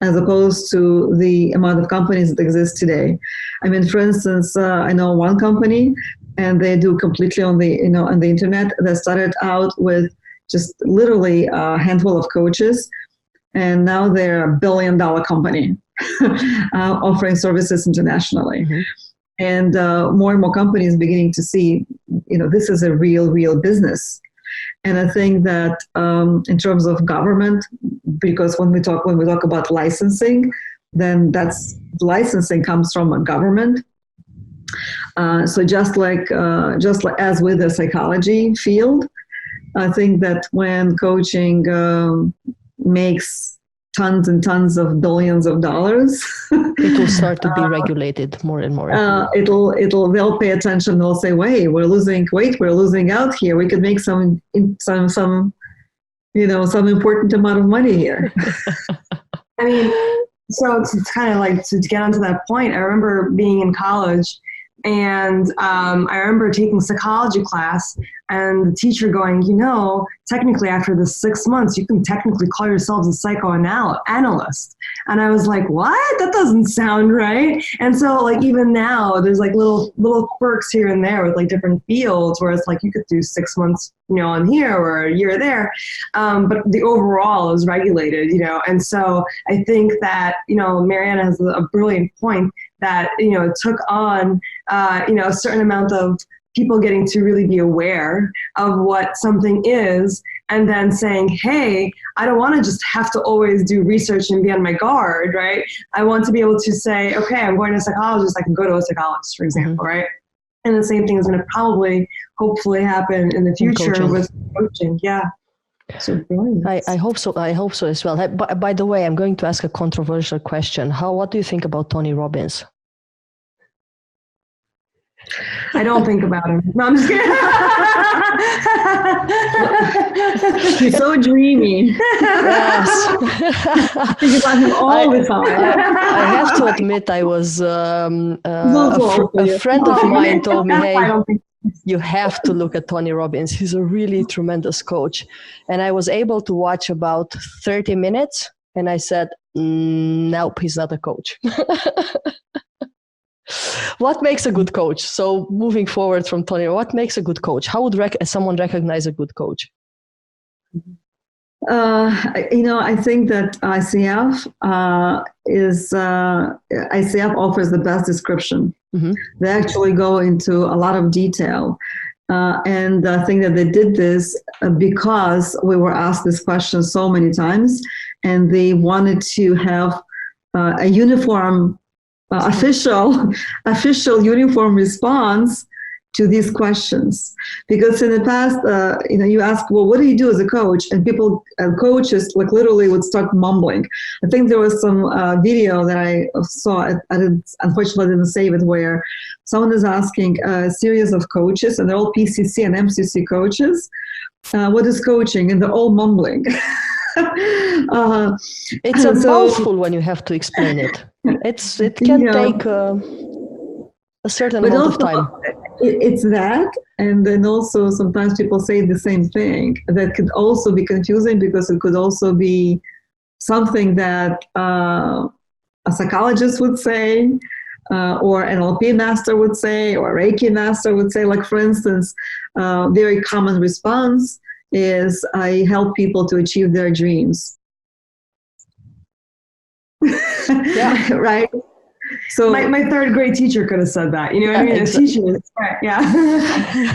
as opposed to the amount of companies that exist today. I mean, for instance, I know one company, and they do completely on the internet. They started out with just literally a handful of coaches, and now they're $1 billion company offering services internationally. And more and more companies beginning to see, this is a real business. And I think that in terms of government, because when we talk about licensing, then licensing comes from a government. So just like as with the psychology field, I think that when coaching makes tons and tons of billions of dollars. It will start to be regulated more and more. They'll pay attention. They'll say, "Wait, we're losing out here. We could make some important amount of money here." I mean, so it's kind of like to get onto that point. I remember being in college, and I remember taking psychology class, and the teacher going, technically after the 6 months, you can technically call yourselves a psychoanalyst. And I was like, what? That doesn't sound right. And so like even now, there's like little quirks here and there with like different fields where it's like you could do 6 months, on here or a year there. But the overall is regulated, And so I think that, Marianna has a brilliant point that, it took on, a certain amount of people getting to really be aware of what something is, and then saying, hey, I don't want to just have to always do research and be on my guard, right? I want to be able to say, okay, I'm going to a psychologist, I can go to a psychologist, for example, right? And the same thing is going to hopefully happen in the future with coaching. Yeah. So brilliant. I hope so. I hope so as well. By the way, I'm going to ask a controversial question. What do you think about Tony Robbins? I don't think about him. No, I'm just kidding. He's so dreamy. Yes. I think about him all the time. I have to admit, I was a friend of mine told me, hey, you have to look at Tony Robbins. He's a really tremendous coach. And I was able to watch about 30 minutes, and I said, nope, he's not a coach. What makes a good coach? So moving forward from Tony, what makes a good coach? How would someone recognize a good coach? I think that ICF offers the best description. Mm-hmm. They actually go into a lot of detail. And I think that they did this because we were asked this question so many times, and they wanted to have a uniform official uniform response to these questions. Because in the past, you ask, well, what do you do as a coach? And coaches like literally would start mumbling. I think there was some video that I saw, unfortunately I didn't save it, where someone is asking a series of coaches, and they're all PCC and MCC coaches, what is coaching? And they're all mumbling. It's a mouthful when you have to explain it. It can take a certain amount of time. It's that, and then also sometimes people say the same thing. That could also be confusing, because it could also be something that a psychologist would say, or an NLP master would say, or a Reiki master would say. Like, for instance, very common response is, I help people to achieve their dreams. Yeah. Right? So my third grade teacher could have said that. You know what I mean? Exactly. A teacher. Right, yeah.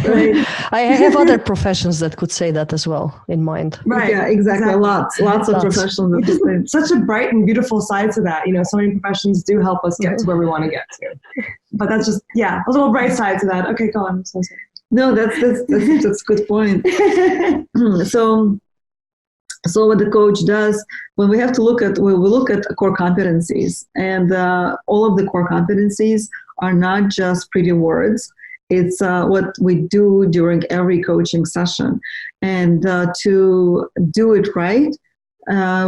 Right. I have other professions that could say that as well in mind. Right. Yeah, exactly. Lots of professions. Such a bright and beautiful side to that. So many professions do help us get to where we want to get to. But that's just, a little bright side to that. Okay, go on. I'm so sorry. No, that's a good point. So what the coach does, when we look at core competencies, and all of the core competencies are not just pretty words. It's what we do during every coaching session. And to do it right,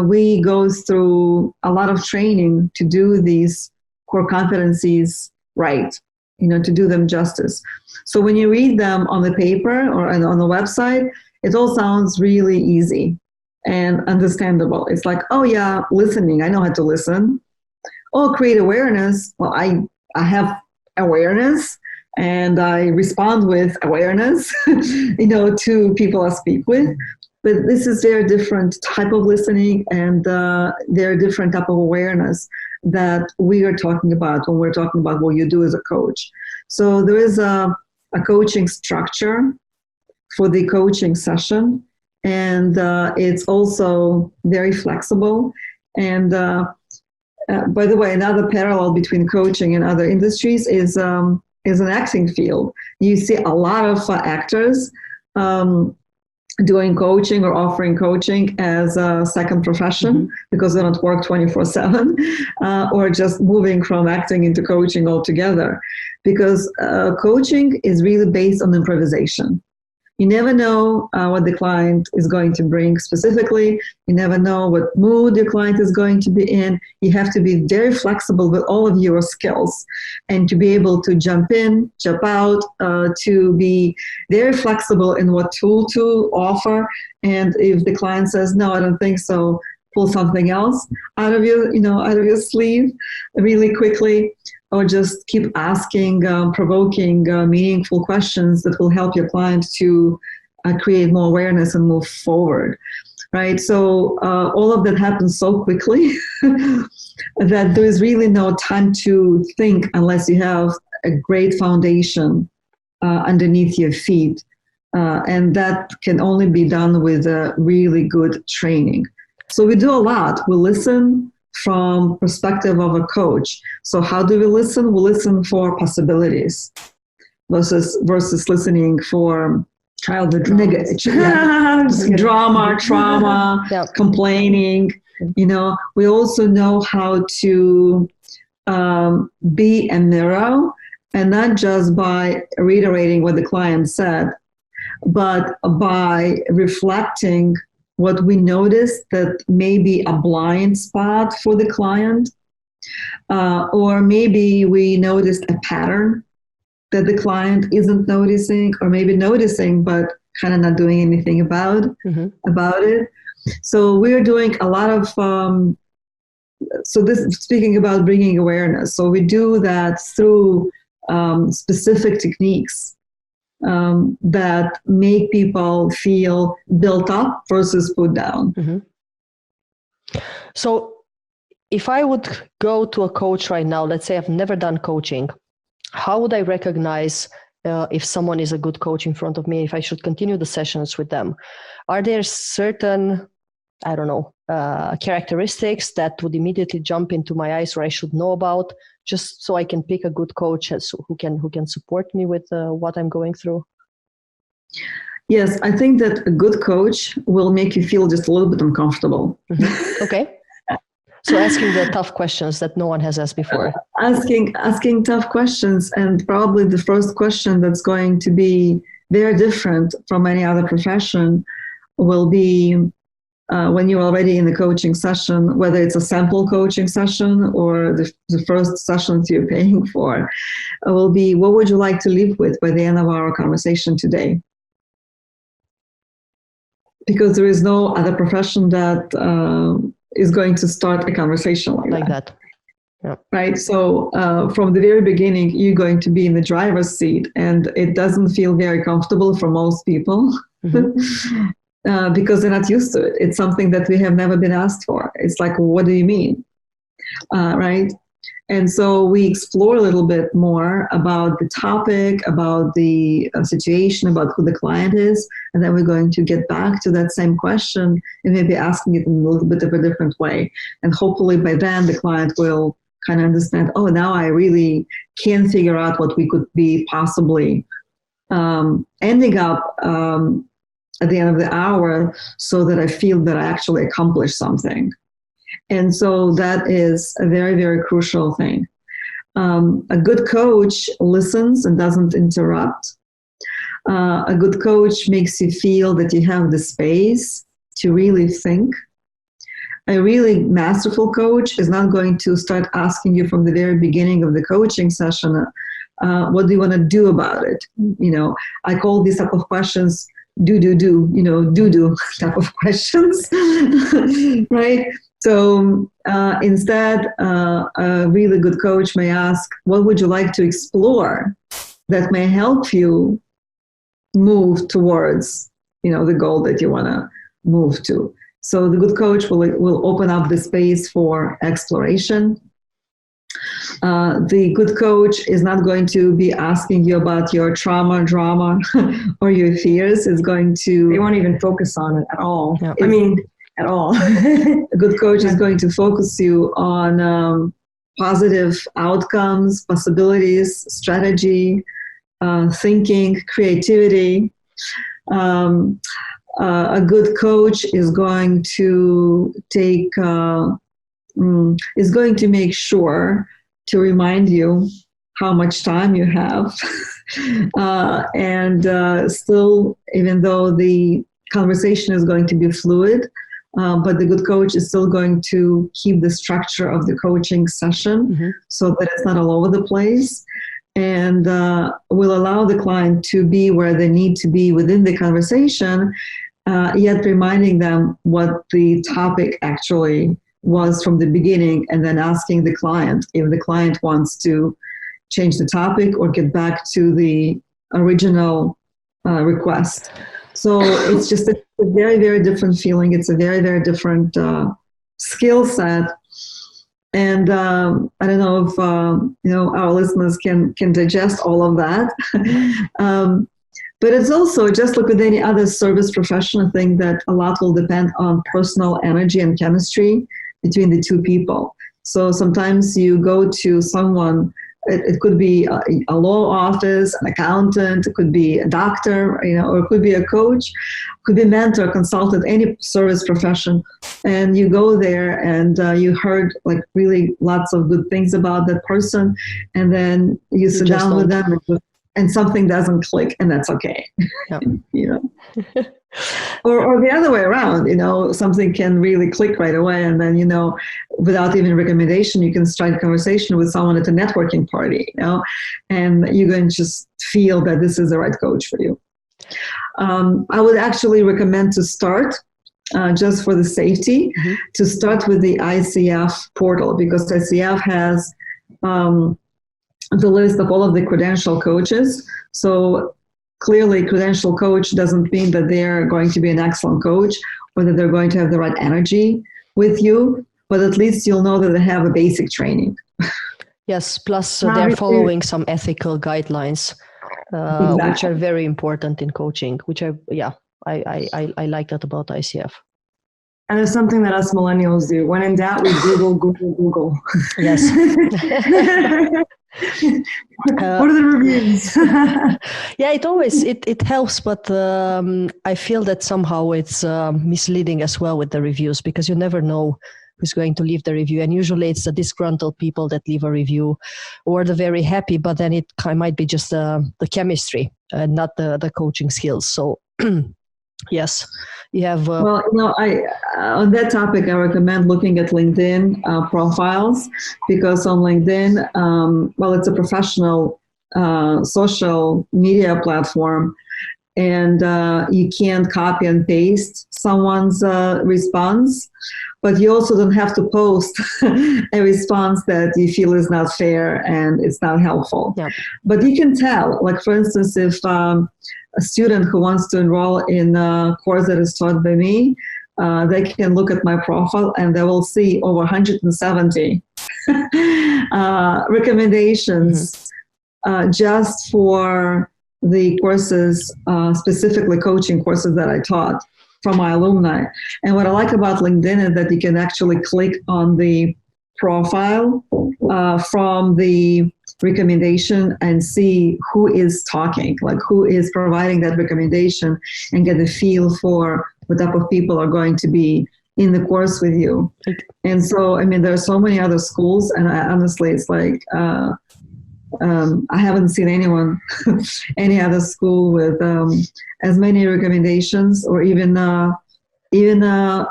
we go through a lot of training to do these core competencies right, to do them justice. So when you read them on the paper or on the website, it all sounds really easy and understandable. It's like, oh yeah, listening, I know how to listen. Oh, create awareness. Well, I have awareness, and I respond with awareness, to people I speak with. But this is very different type of listening, and very different type of awareness that we are talking about when we're talking about what you do as a coach. So there is a coaching structure for the coaching session. And it's also very flexible. And by the way, another parallel between coaching and other industries is an acting field. You see a lot of actors doing coaching or offering coaching as a second profession because they don't work 24/7, or just moving from acting into coaching altogether, because coaching is really based on improvisation. You never know what the client is going to bring specifically. You never know what mood your client is going to be in. You have to be very flexible with all of your skills and to be able to jump in, jump out, to be very flexible in what tool to offer. And if the client says, no, I don't think so, pull something else out of your sleeve really quickly, or just keep asking provoking, meaningful questions that will help your client to create more awareness and move forward, right? So all of that happens so quickly that there is really no time to think unless you have a great foundation underneath your feet. And that can only be done with a really good training. So we do a lot. We listen from perspective of a coach. So how do we listen? We listen for possibilities versus listening for childhood drama, trauma, complaining. We also know how to be a mirror, and not just by reiterating what the client said, but by reflecting what we noticed that may be a blind spot for the client, or maybe we noticed a pattern that the client isn't noticing, or maybe noticing but kind of not doing anything about it. So we're doing a lot of, so this speaking about bringing awareness. So we do that through specific techniques that make people feel built up versus put down. So if I would go to a coach right now, let's say I've never done coaching, how would I recognize if someone is a good coach in front of me, if I should continue the sessions with them? Are there certain, I don't know, characteristics that would immediately jump into my eyes or I should know about, just so I can pick a good coach who can support me with what I'm going through? Yes, I think that a good coach will make you feel just a little bit uncomfortable. Okay. So asking the tough questions that no one has asked before. Asking tough questions, and probably the first question that's going to be very different from any other profession will be when you're already in the coaching session, whether it's a sample coaching session or the first sessions you're paying for, will be, what would you like to leave with by the end of our conversation today? Because there is no other profession that is going to start a conversation like that. Yeah. Right? So from the very beginning, you're going to be in the driver's seat, and it doesn't feel very comfortable for most people. Because they're not used to it. It's something that we have never been asked for. It's like, what do you mean? Right? And so we explore a little bit more about the topic, about the situation, about who the client is, and then we're going to get back to that same question and maybe asking it in a little bit of a different way. And hopefully by then the client will kind of understand, oh, now I really can figure out what we could be possibly ending up at the end of the hour, so that I feel that I actually accomplished something. And so that is a very, very crucial thing. A good coach listens and doesn't interrupt. A good coach makes you feel that you have the space to really think. A really masterful coach is not going to start asking you from the very beginning of the coaching session, what do you want to do about it? I call these type of questions do type of questions, right? So instead, a really good coach may ask, what would you like to explore that may help you move towards, the goal that you want to move to? So the good coach will open up the space for exploration. The good coach is not going to be asking you about your trauma, drama, or your fears. It's going to... They won't even focus on it at all. Yeah. At all. A good coach is going to focus you on positive outcomes, possibilities, strategy, thinking, creativity. a good coach is going to is going to make sure to remind you how much time you have. And still, even though the conversation is going to be fluid, but the good coach is still going to keep the structure of the coaching session so that it's not all over the place, and will allow the client to be where they need to be within the conversation, yet reminding them what the topic actually was from the beginning, and then asking the client if the client wants to change the topic or get back to the original request. So it's just a very, very different feeling. It's a very, very different skill set. And I don't know if our listeners can digest all of that. But it's also, just like with any other service profession, I think that a lot will depend on personal energy and chemistry between the two people. So sometimes you go to someone, it could be a law office, an accountant, it could be a doctor, or it could be a coach, could be a mentor, consultant, any service profession. And you go there and you heard like really lots of good things about that person. And then you sit down with them and something doesn't click, and that's okay. Yep. Or the other way around, something can really click right away, and then, without even recommendation, you can start a conversation with someone at a networking party, and you're going to just feel that this is the right coach for you. I would actually recommend to start, just for the safety, to start with the ICF portal, because ICF has the list of all of the credential coaches. So clearly, credential coach doesn't mean that they're going to be an excellent coach or that they're going to have the right energy with you, but at least you'll know that they have a basic training. Yes, plus they're following some ethical guidelines, Exactly. which are very important in coaching, which I like that about ICF. And it's something that us millennials do. When in doubt, we Google. Yes. What are the reviews? Yeah, it helps, but I feel that somehow it's misleading as well with the reviews, because you never know who's going to leave the review, and usually it's the disgruntled people that leave a review, or the very happy, but then it might be just the chemistry and not the coaching skills. So yes, you have. Well, on that topic, I recommend looking at LinkedIn profiles, because on LinkedIn, it's a professional social media platform, and you can't copy and paste someone's response, but you also don't have to post a response that you feel is not fair and it's not helpful. Yeah. But you can tell, like for instance, if a student who wants to enroll in a course that is taught by me, they can look at my profile and they will see over 170 recommendations just for the courses, specifically coaching courses that I taught from my alumni. And what I like about LinkedIn is that you can actually click on the profile from the recommendation and see who is talking, like who is providing that recommendation, and get a feel for what type of people are going to be in the course with you. And so, there are so many other schools, and honestly, it's like, I haven't seen any other school with as many recommendations, or even a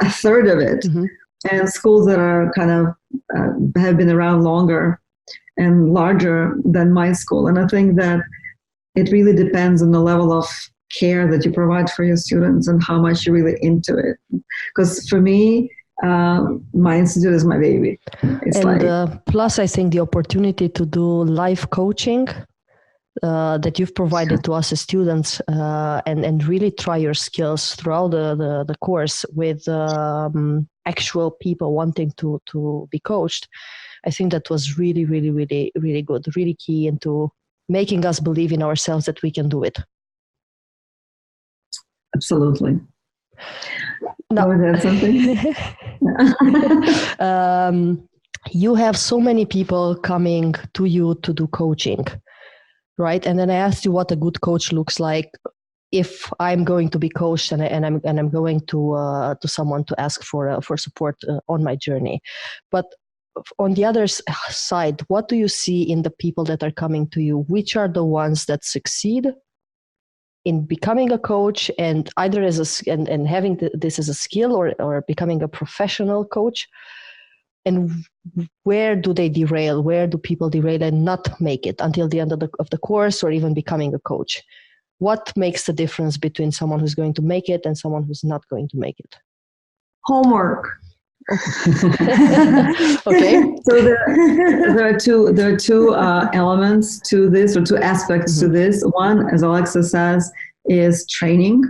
third of it. And schools that are kind of have been around longer and larger than my school. And I think that it really depends on the level of care that you provide for your students and how much you're really into it. Because for me, my institute is my baby. Plus, I think the opportunity to do live coaching that you've provided to us as students, and really try your skills throughout the course with actual people wanting to be coached. I think that was really, really, really, really good, really key into making us believe in ourselves that we can do it. Absolutely. No. Was that something? You have so many people coming to you to do coaching, right? And then I asked you what a good coach looks like. if I'm going to be coached and I'm going to someone to ask for support on my journey. But on the other side, what do you see in the people that are coming to you? Which are the ones that succeed in becoming a coach, and either and having this as a skill, or becoming a professional coach? And where do they derail? Where do people derail and not make it until the end of the course, or even becoming a coach? What makes the difference between someone who's going to make it and someone who's not going to make it? Homework. Okay. So there are two elements to this, or two aspects to this. One, as Allexis says, is training.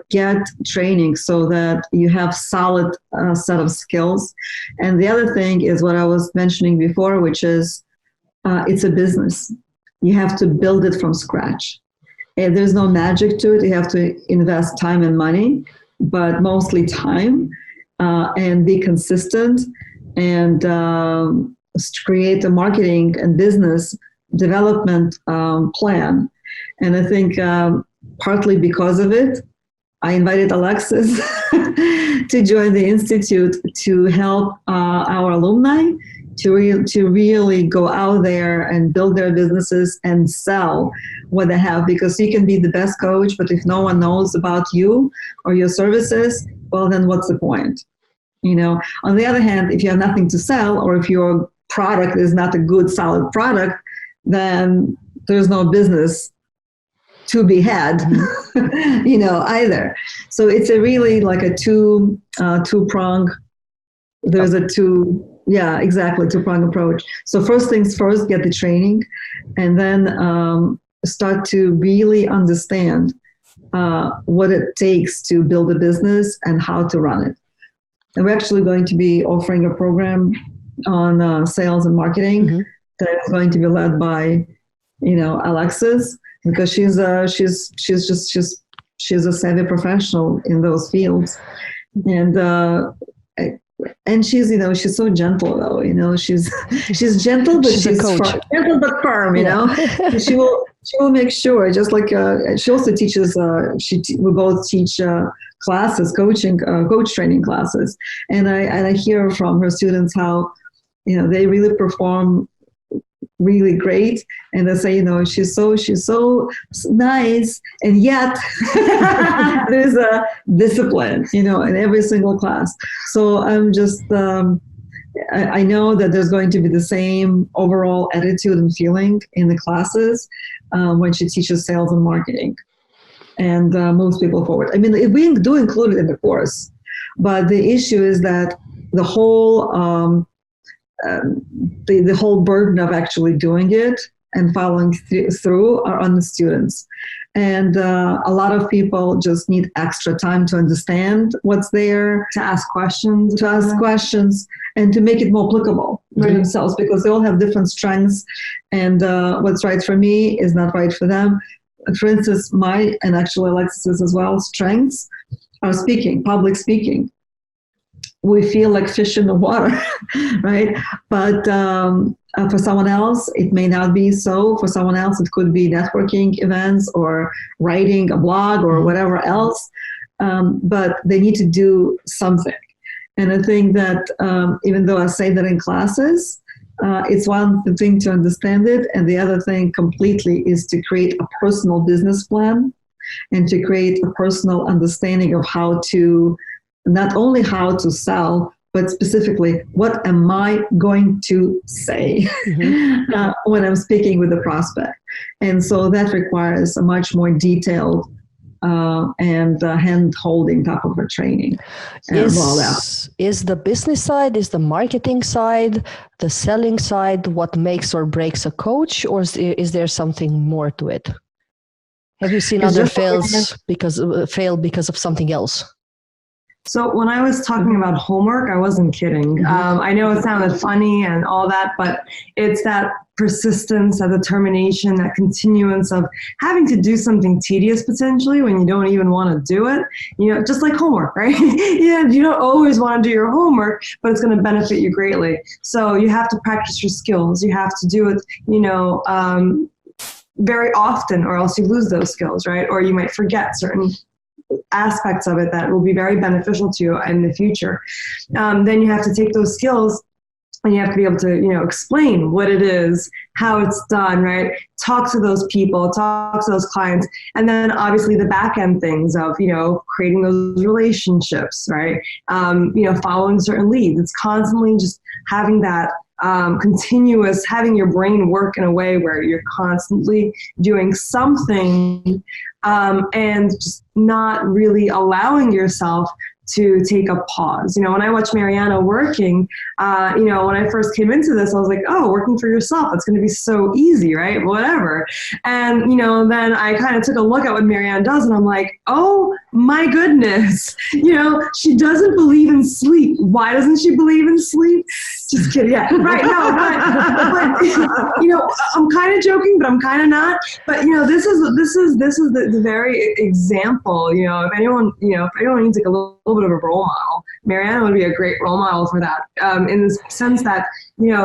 Get training so that you have solid set of skills. And the other thing is what I was mentioning before, which is it's a business. You have to build it from scratch. And there's no magic to it. You have to invest time and money, but mostly time, and be consistent, and create a marketing and business development plan. And I think partly because of it, I invited Allexis to join the Institute to help our alumni to really go out there and build their businesses and sell what they have. Because you can be the best coach, but if no one knows about you or your services, well, then what's the point? On the other hand, if you have nothing to sell, or if your product is not a good, solid product, then there's no business to be had, either. So it's a really like a two-prong. There's a two-prong approach. So first things first, get the training, and then start to really understand what it takes to build a business and how to run it. And we're actually going to be offering a program on sales and marketing that is going to be led by, Allexis, because she's a savvy professional in those fields, and she's she's so gentle though, she's gentle, but she's firm, gentle but firm, she will make sure, just like she also teaches we both teach classes, coach training classes, and I hear from her students how they really perform really great, and they say she's so nice, and yet there's a discipline in every single class. So I'm just I know that there's going to be the same overall attitude and feeling in the classes when she teaches sales and marketing and moves people forward. I mean, we do include it in the course, but the issue is that the whole the whole burden of actually doing it and following through are on the students. And a lot of people just need extra time to understand what's there, to ask questions, and to make it more applicable for themselves, because they all have different strengths, and what's right for me is not right for them. For instance, and actually Alexis's as well, strengths are public speaking. We feel like fish in the water, right? But for someone else, it may not be so. For someone else, it could be networking events or writing a blog or whatever else. But they need to do something. And I think that even though I say that in classes, it's one thing to understand it, and the other thing completely is to create a personal business plan and to create a personal understanding of how to, not only how to sell, but specifically, what am I going to say when I'm speaking with the prospect? And so that requires a much more detailed and hand-holding type of a training. Is the business side, is the marketing side, the selling side what makes or breaks a coach, or is there something more to it? Have you seen other fail because of something else? So when I was talking about homework, I wasn't kidding. I know it sounded funny and all that, but it's that persistence, that determination, that continuance of having to do something tedious potentially when you don't even want to do it. Just like homework, right? You don't always want to do your homework, but it's going to benefit you greatly. So you have to practice your skills. You have to do it, very often, or else you lose those skills, right? Or you might forget certain aspects of it that will be very beneficial to you in the future. Then you have to take those skills and you have to be able to, explain what it is, how it's done, right? Talk to those people, talk to those clients. And then obviously the back end things of, creating those relationships, right? Following certain leads. It's constantly just having that continuous, having your brain work in a way where you're constantly doing something and just not really allowing yourself to take a pause. When I watch Marianna working, when I first came into this, I was like, oh, working for yourself, it's going to be so easy, right? Whatever. And, then I kind of took a look at what Marianna does and I'm like, oh my goodness, she doesn't believe in sleep. Why doesn't she believe in sleep? Just kidding. Yeah, right. No, but I'm kind of joking, but I'm kind of not. But, this is the very example, if anyone needs like a little bit of a role model, Marianna would be a great role model for that, in the sense that,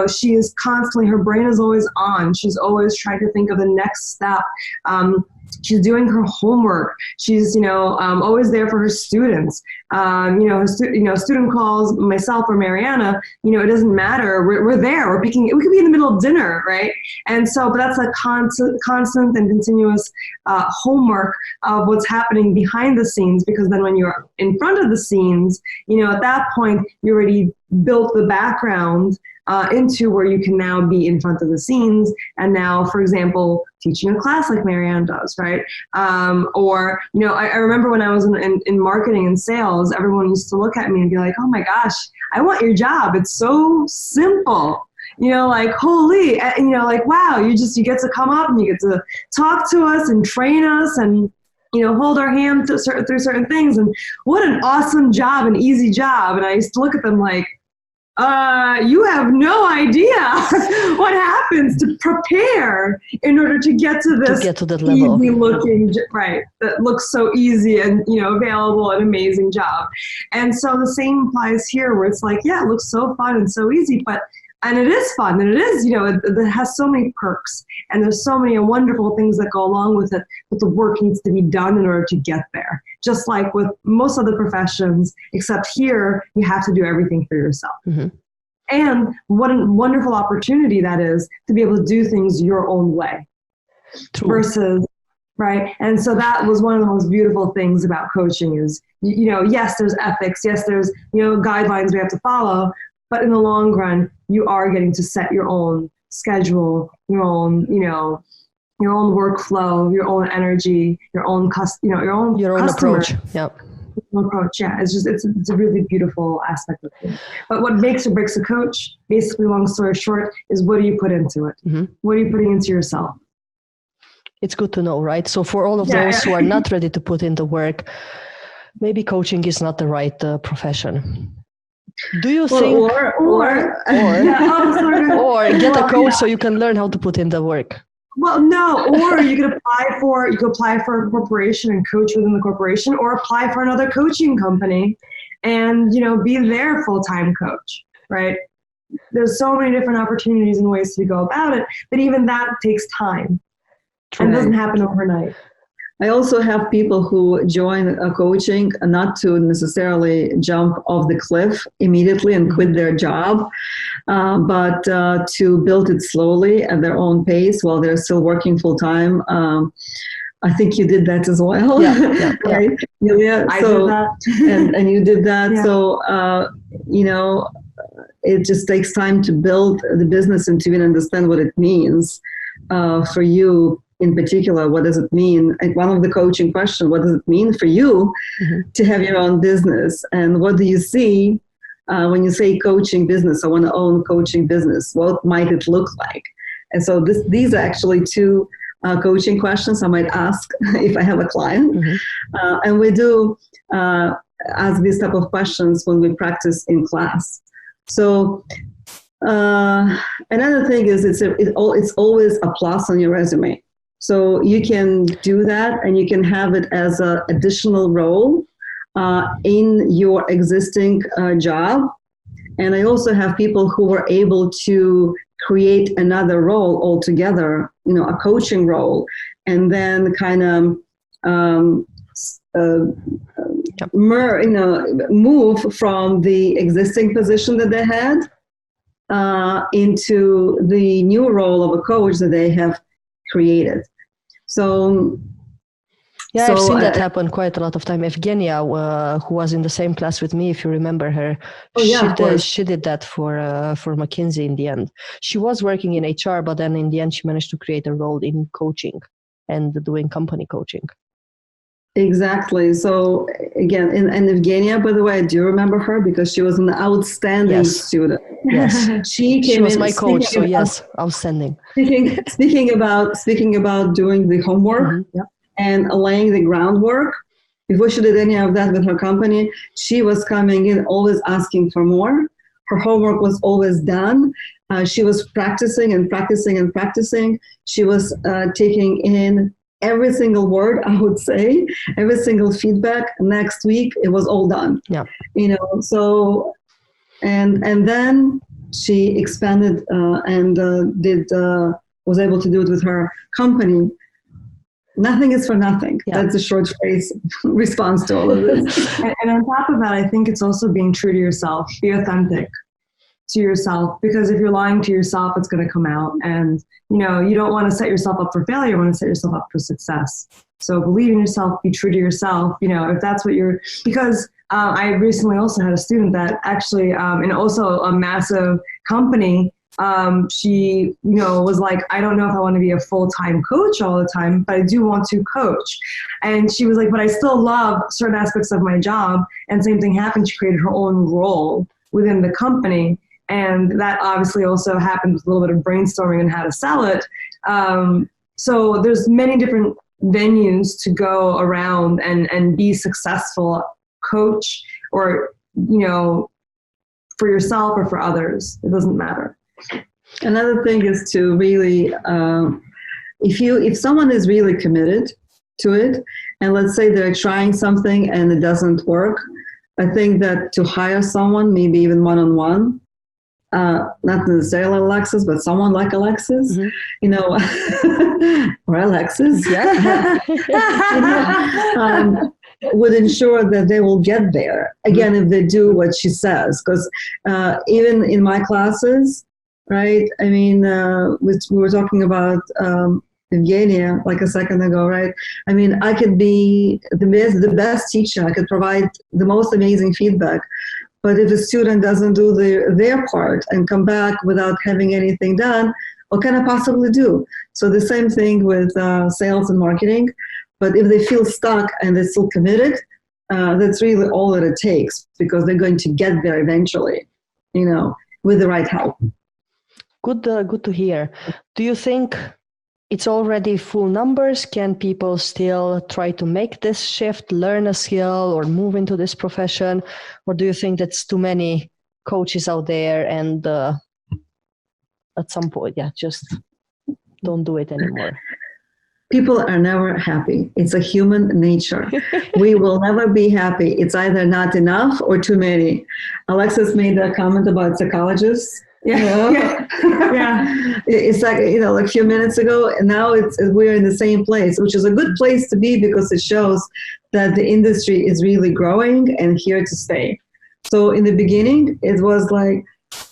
she is constantly, her brain is always on. She's always trying to think of the next step. She's doing her homework. She's, always there for her students. Student calls myself or Marianna, it doesn't matter. We're there. We could be in the middle of dinner, right? And so, but that's a constant and continuous homework of what's happening behind the scenes, because then when you're in front of the scenes, at that point, you already built the background into where you can now be in front of the scenes. And now, for example, teaching a class like Marianne does, right? Or, I remember when I was in marketing and sales, everyone used to look at me and be like, oh my gosh, I want your job. It's so simple. Like, holy, and, like, wow, you get to come up and you get to talk to us and train us and, hold our hand through certain things. And what an awesome job, an easy job. And I used to look at them like, you have no idea what happens to prepare in order to get to this to that level. Easy looking, right, that looks so easy and, available and amazing job. And so the same applies here, where it's like, yeah, it looks so fun and so easy, and it is fun, and it is, it has so many perks, and there's so many wonderful things that go along with it, but the work needs to be done in order to get there. Just like with most other professions, except here, you have to do everything for yourself. Mm-hmm. And what a wonderful opportunity that is to be able to do things your own way. True. Versus, right? And so that was one of the most beautiful things about coaching is, yes, there's ethics, yes, there's, guidelines we have to follow, but in the long run, you are getting to set your own schedule, your own, your own workflow, your own energy, your own your own approach. Yep. Approach. Yeah. It's a really beautiful aspect of it. But what makes or breaks a coach, basically, long story short, is what do you put into it? Mm-hmm. What are you putting into yourself? It's good to know, right? So for all of those who are not ready to put in the work, maybe coaching is not the right profession. Do you think, or get a coach so you can learn how to put in the work? Well, no, or you could apply for a corporation and coach within the corporation, or apply for another coaching company and, be their full-time coach, right? There's so many different opportunities and ways to go about it, but even that takes time. True. And doesn't happen overnight. I also have people who join a coaching not to necessarily jump off the cliff immediately and quit their job, but to build it slowly at their own pace while they're still working full time. I think you did that as well, right? Yeah. I did that. and you did that. Yeah. So, it just takes time to build the business and to even understand what it means for you. In particular, what does it mean? And one of the coaching questions, what does it mean for you to have your own business? And what do you see when you say coaching business? I want to own coaching business. What might it look like? And so these are actually two coaching questions I might ask if I have a client. Mm-hmm. And we do ask these type of questions when we practice in class. So another thing is it's always a plus on your resume. So you can do that and you can have it as an additional role in your existing job. And I also have people who were able to create another role altogether, a coaching role, and then kind of move from the existing position that they had into the new role of a coach that they have created. So I've seen that happen quite a lot of time. Evgenia, who was in the same class with me, if you remember her, she did that for McKinsey in the end. She was working in HR, but then in the end, she managed to create a role in coaching and doing company coaching. Exactly. So again, and Evgenia, by the way, do you remember her? Because she was an outstanding student. Yes, she was my coach. So yes, outstanding. Speaking about doing the homework and laying the groundwork. Before she did any of that with her company, she was coming in always asking for more. Her homework was always done. She was practicing and practicing and practicing. She was taking in every single word, I would say, every single feedback. Next week, it was all done. Yeah. So, and then she expanded and was able to do it with her company. Nothing is for nothing. Yeah. That's a short phrase response to all of this. And on top of that, I think it's also being true to yourself. Be authentic to yourself, because if you're lying to yourself, it's going to come out. And, you don't want to set yourself up for failure. You want to set yourself up for success. So believe in yourself, be true to yourself, if that's what because I recently also had a student that actually, and also a massive company, she, was like, I don't know if I want to be a full-time coach all the time, but I do want to coach. And she was like, but I still love certain aspects of my job. And same thing happened. She created her own role within the company. And that obviously also happened with a little bit of brainstorming on how to sell it. So there's many different venues to go around and be successful coach, or, for yourself or for others. It doesn't matter. Another thing is to really, if someone is really committed to it, and let's say they're trying something and it doesn't work, I think that to hire someone, maybe even one-on-one, not necessarily Alexis, but someone like Alexis, or Alexis, would ensure that they will get there. Again, if they do what she says, because even in my classes, right? I mean, we were talking about Evgenia like a second ago, right? I mean, I could be the best teacher. I could provide the most amazing feedback. But if a student doesn't do their part and come back without having anything done, what can I possibly do? So the same thing with sales and marketing. But if they feel stuck and they're still committed, that's really all that it takes, because they're going to get there eventually, with the right help. Good to hear. Do you think it's already full numbers? Can people still try to make this shift, learn a skill, or move into this profession? Or do you think that's too many coaches out there and at some point, just don't do it anymore? People are never happy. It's a human nature. We will never be happy. It's either not enough or too many. Alexis made a comment about psychologists. Yeah. It's like, like a few minutes ago, and now we're in the same place, which is a good place to be, because it shows that the industry is really growing and here to stay. So in the beginning, it was like,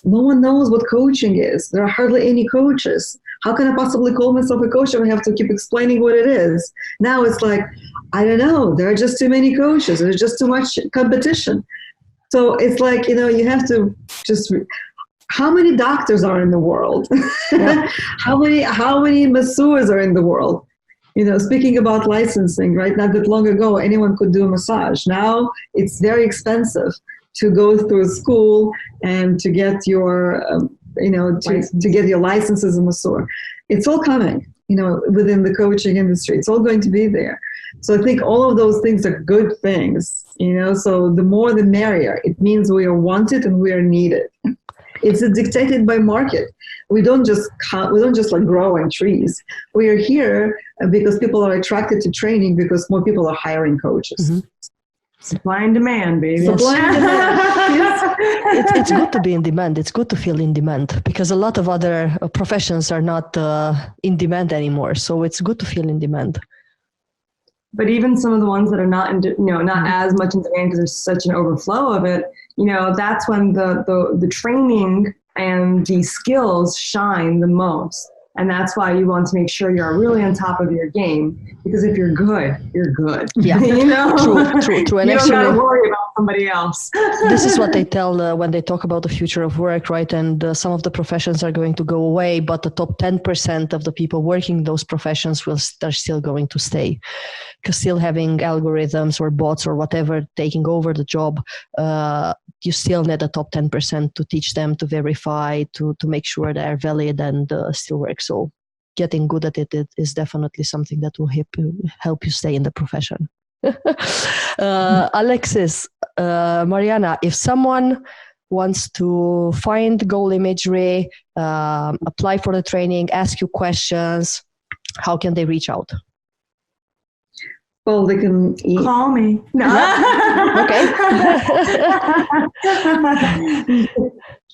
no one knows what coaching is. There are hardly any coaches. How can I possibly call myself a coach if I have to keep explaining what it is? Now it's like, I don't know. There are just too many coaches. There's just too much competition. So it's like, you have to just... How many doctors are in the world? Yeah. How many masseurs are in the world? Speaking about licensing, right? Not that long ago, anyone could do a massage. Now it's very expensive to go through school and to get your, to get your license as a masseur. It's all coming, within the coaching industry. It's all going to be there. So I think all of those things are good things, so the more the merrier. It means we are wanted and we are needed. It's dictated by market. We don't just like grow on trees. We are here because people are attracted to training, because more people are hiring coaches. Supply and demand, baby. Yes. Supply and demand. It's good to be in demand. It's good to feel in demand because a lot of other professions are not in demand anymore. So it's good to feel in demand. But even some of the ones that are not, not as much in demand because there's such an overflow of it, that's when the training and the skills shine the most. And that's why you want to make sure you're really on top of your game, because if you're good, you're good. Yeah, true. And you don't got to worry about somebody else. This is what they tell when they talk about the future of work, right? And some of the professions are going to go away, but the top 10% of the people working those professions are still going to stay. Because still having algorithms or bots or whatever taking over the job, you still need the top 10% to teach them, to verify, to make sure they are valid and still work. So getting good at it is definitely something that will help you stay in the profession. Allexis, Marianna, if someone wants to find Goal Imagery, apply for the training, ask you questions, how can they reach out? Well, they can call me. No. Okay.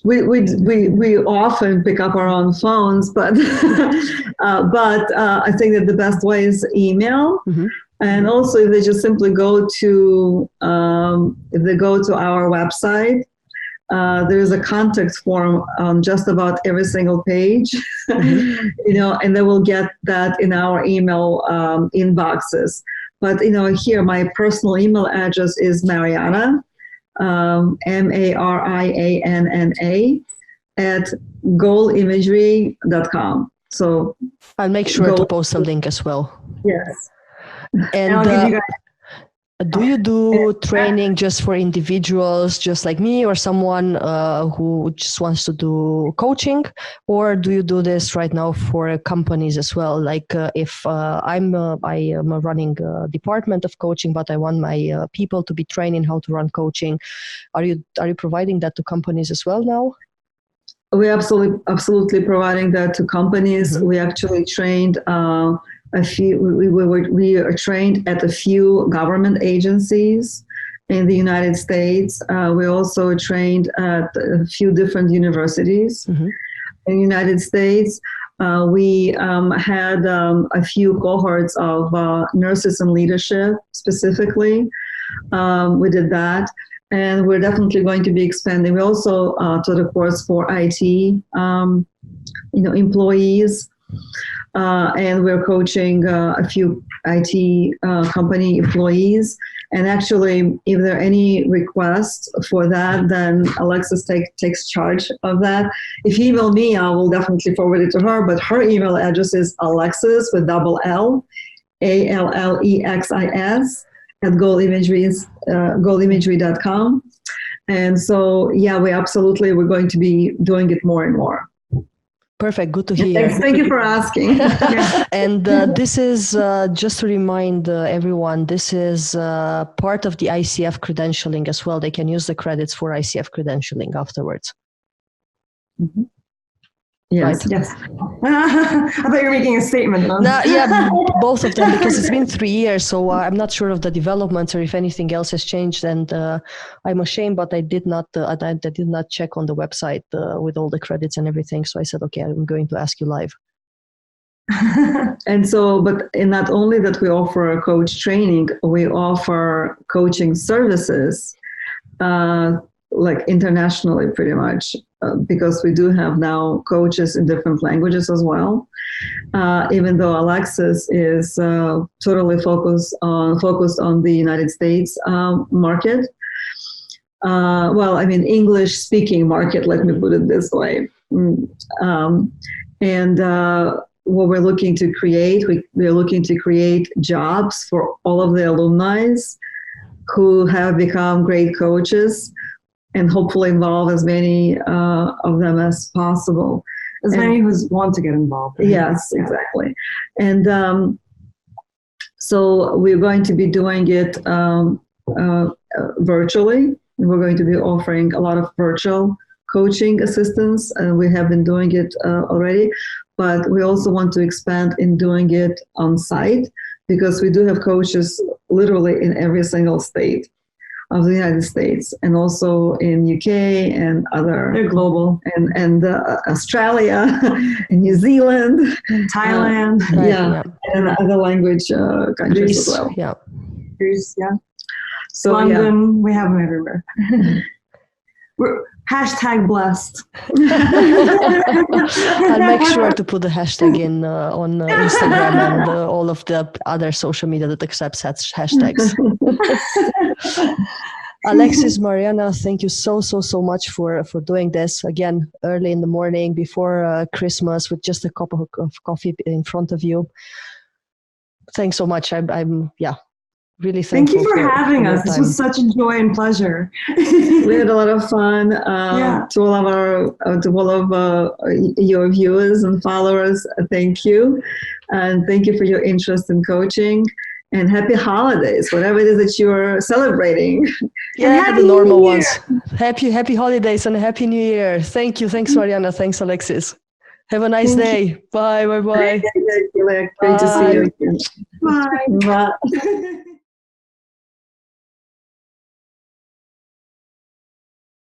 we often pick up our own phones, but I think that the best way is email. Mm-hmm. And also, if they just simply go to our website, there's a contact form on just about every single page, mm-hmm. And they will get that in our email inboxes. But, here my personal email address is Marianna, Marianna at goalimagery.com. So I'll make sure to post a link as well. Yes. And do you do training just for individuals, just like me, or someone who just wants to do coaching, or do you do this right now for companies as well? Like if I am running a department of coaching, but I want my people to be trained in how to run coaching, are you providing that to companies as well now? We're absolutely providing that to companies. Mm-hmm. We actually trained we are trained at a few government agencies in the United States. We also trained at a few different universities in the United States. We had a few cohorts of nurses in leadership specifically. We did that. And we're definitely going to be expanding. We also taught a course for IT, employees. And we're coaching a few IT company employees. And actually, if there are any requests for that, then Allexis takes charge of that. If you email me, I will definitely forward it to her. But her email address is Allexis with double L, Allexis at goalimagery.com. And so, yeah, we're going to be doing it more and more. Perfect. Good to hear. Thank you for asking. And this is, just to remind everyone, this is part of the ICF credentialing as well. They can use the credits for ICF credentialing afterwards. Mm-hmm. Yes. Right. Yes. I thought you were making a statement. No, yeah, both of them, because it's been 3 years, so I'm not sure of the developments or if anything else has changed. And I'm ashamed, but I did not check on the website with all the credits and everything. So I said, okay, I'm going to ask you live. And so, but not only that we offer a coach training, we offer coaching services, like internationally, pretty much. Because we do have now coaches in different languages as well. Even though Allexis is totally focused on the United States market. English-speaking market, let me put it this way. What we're looking to create, we're looking to create jobs for all of the alumni who have become great coaches, and hopefully involve as many of them as possible. Many who want to get involved. Right? Yes, exactly. And so we're going to be doing it virtually. We're going to be offering a lot of virtual coaching assistance, and we have been doing it already. But we also want to expand in doing it on site, because we do have coaches literally in every single state. of the United States, and also in UK and other. They're global. And Australia, and New Zealand, Thailand, and other language countries as well. Yeah. Greece, yeah. So London, we have them everywhere. We're #blessed. I'll make sure to put the hashtag in on Instagram and all of the other social media that accepts hashtags. Allexis, Marianna, thank you so much for doing this again early in the morning before Christmas with just a cup of coffee in front of you. Thanks so much. I'm really thankful. Thank you for having us. This was such a joy and pleasure. We had a lot of fun. To all of your viewers and followers, thank you, and thank you for your interest in coaching. And happy holidays, whatever it is that you're celebrating. Yeah, the normal ones. Happy holidays and happy New Year. Thank you. Thanks, Marianna. Thanks, Allexis. Have a nice day. Bye. Great to see you again. Bye. Bye.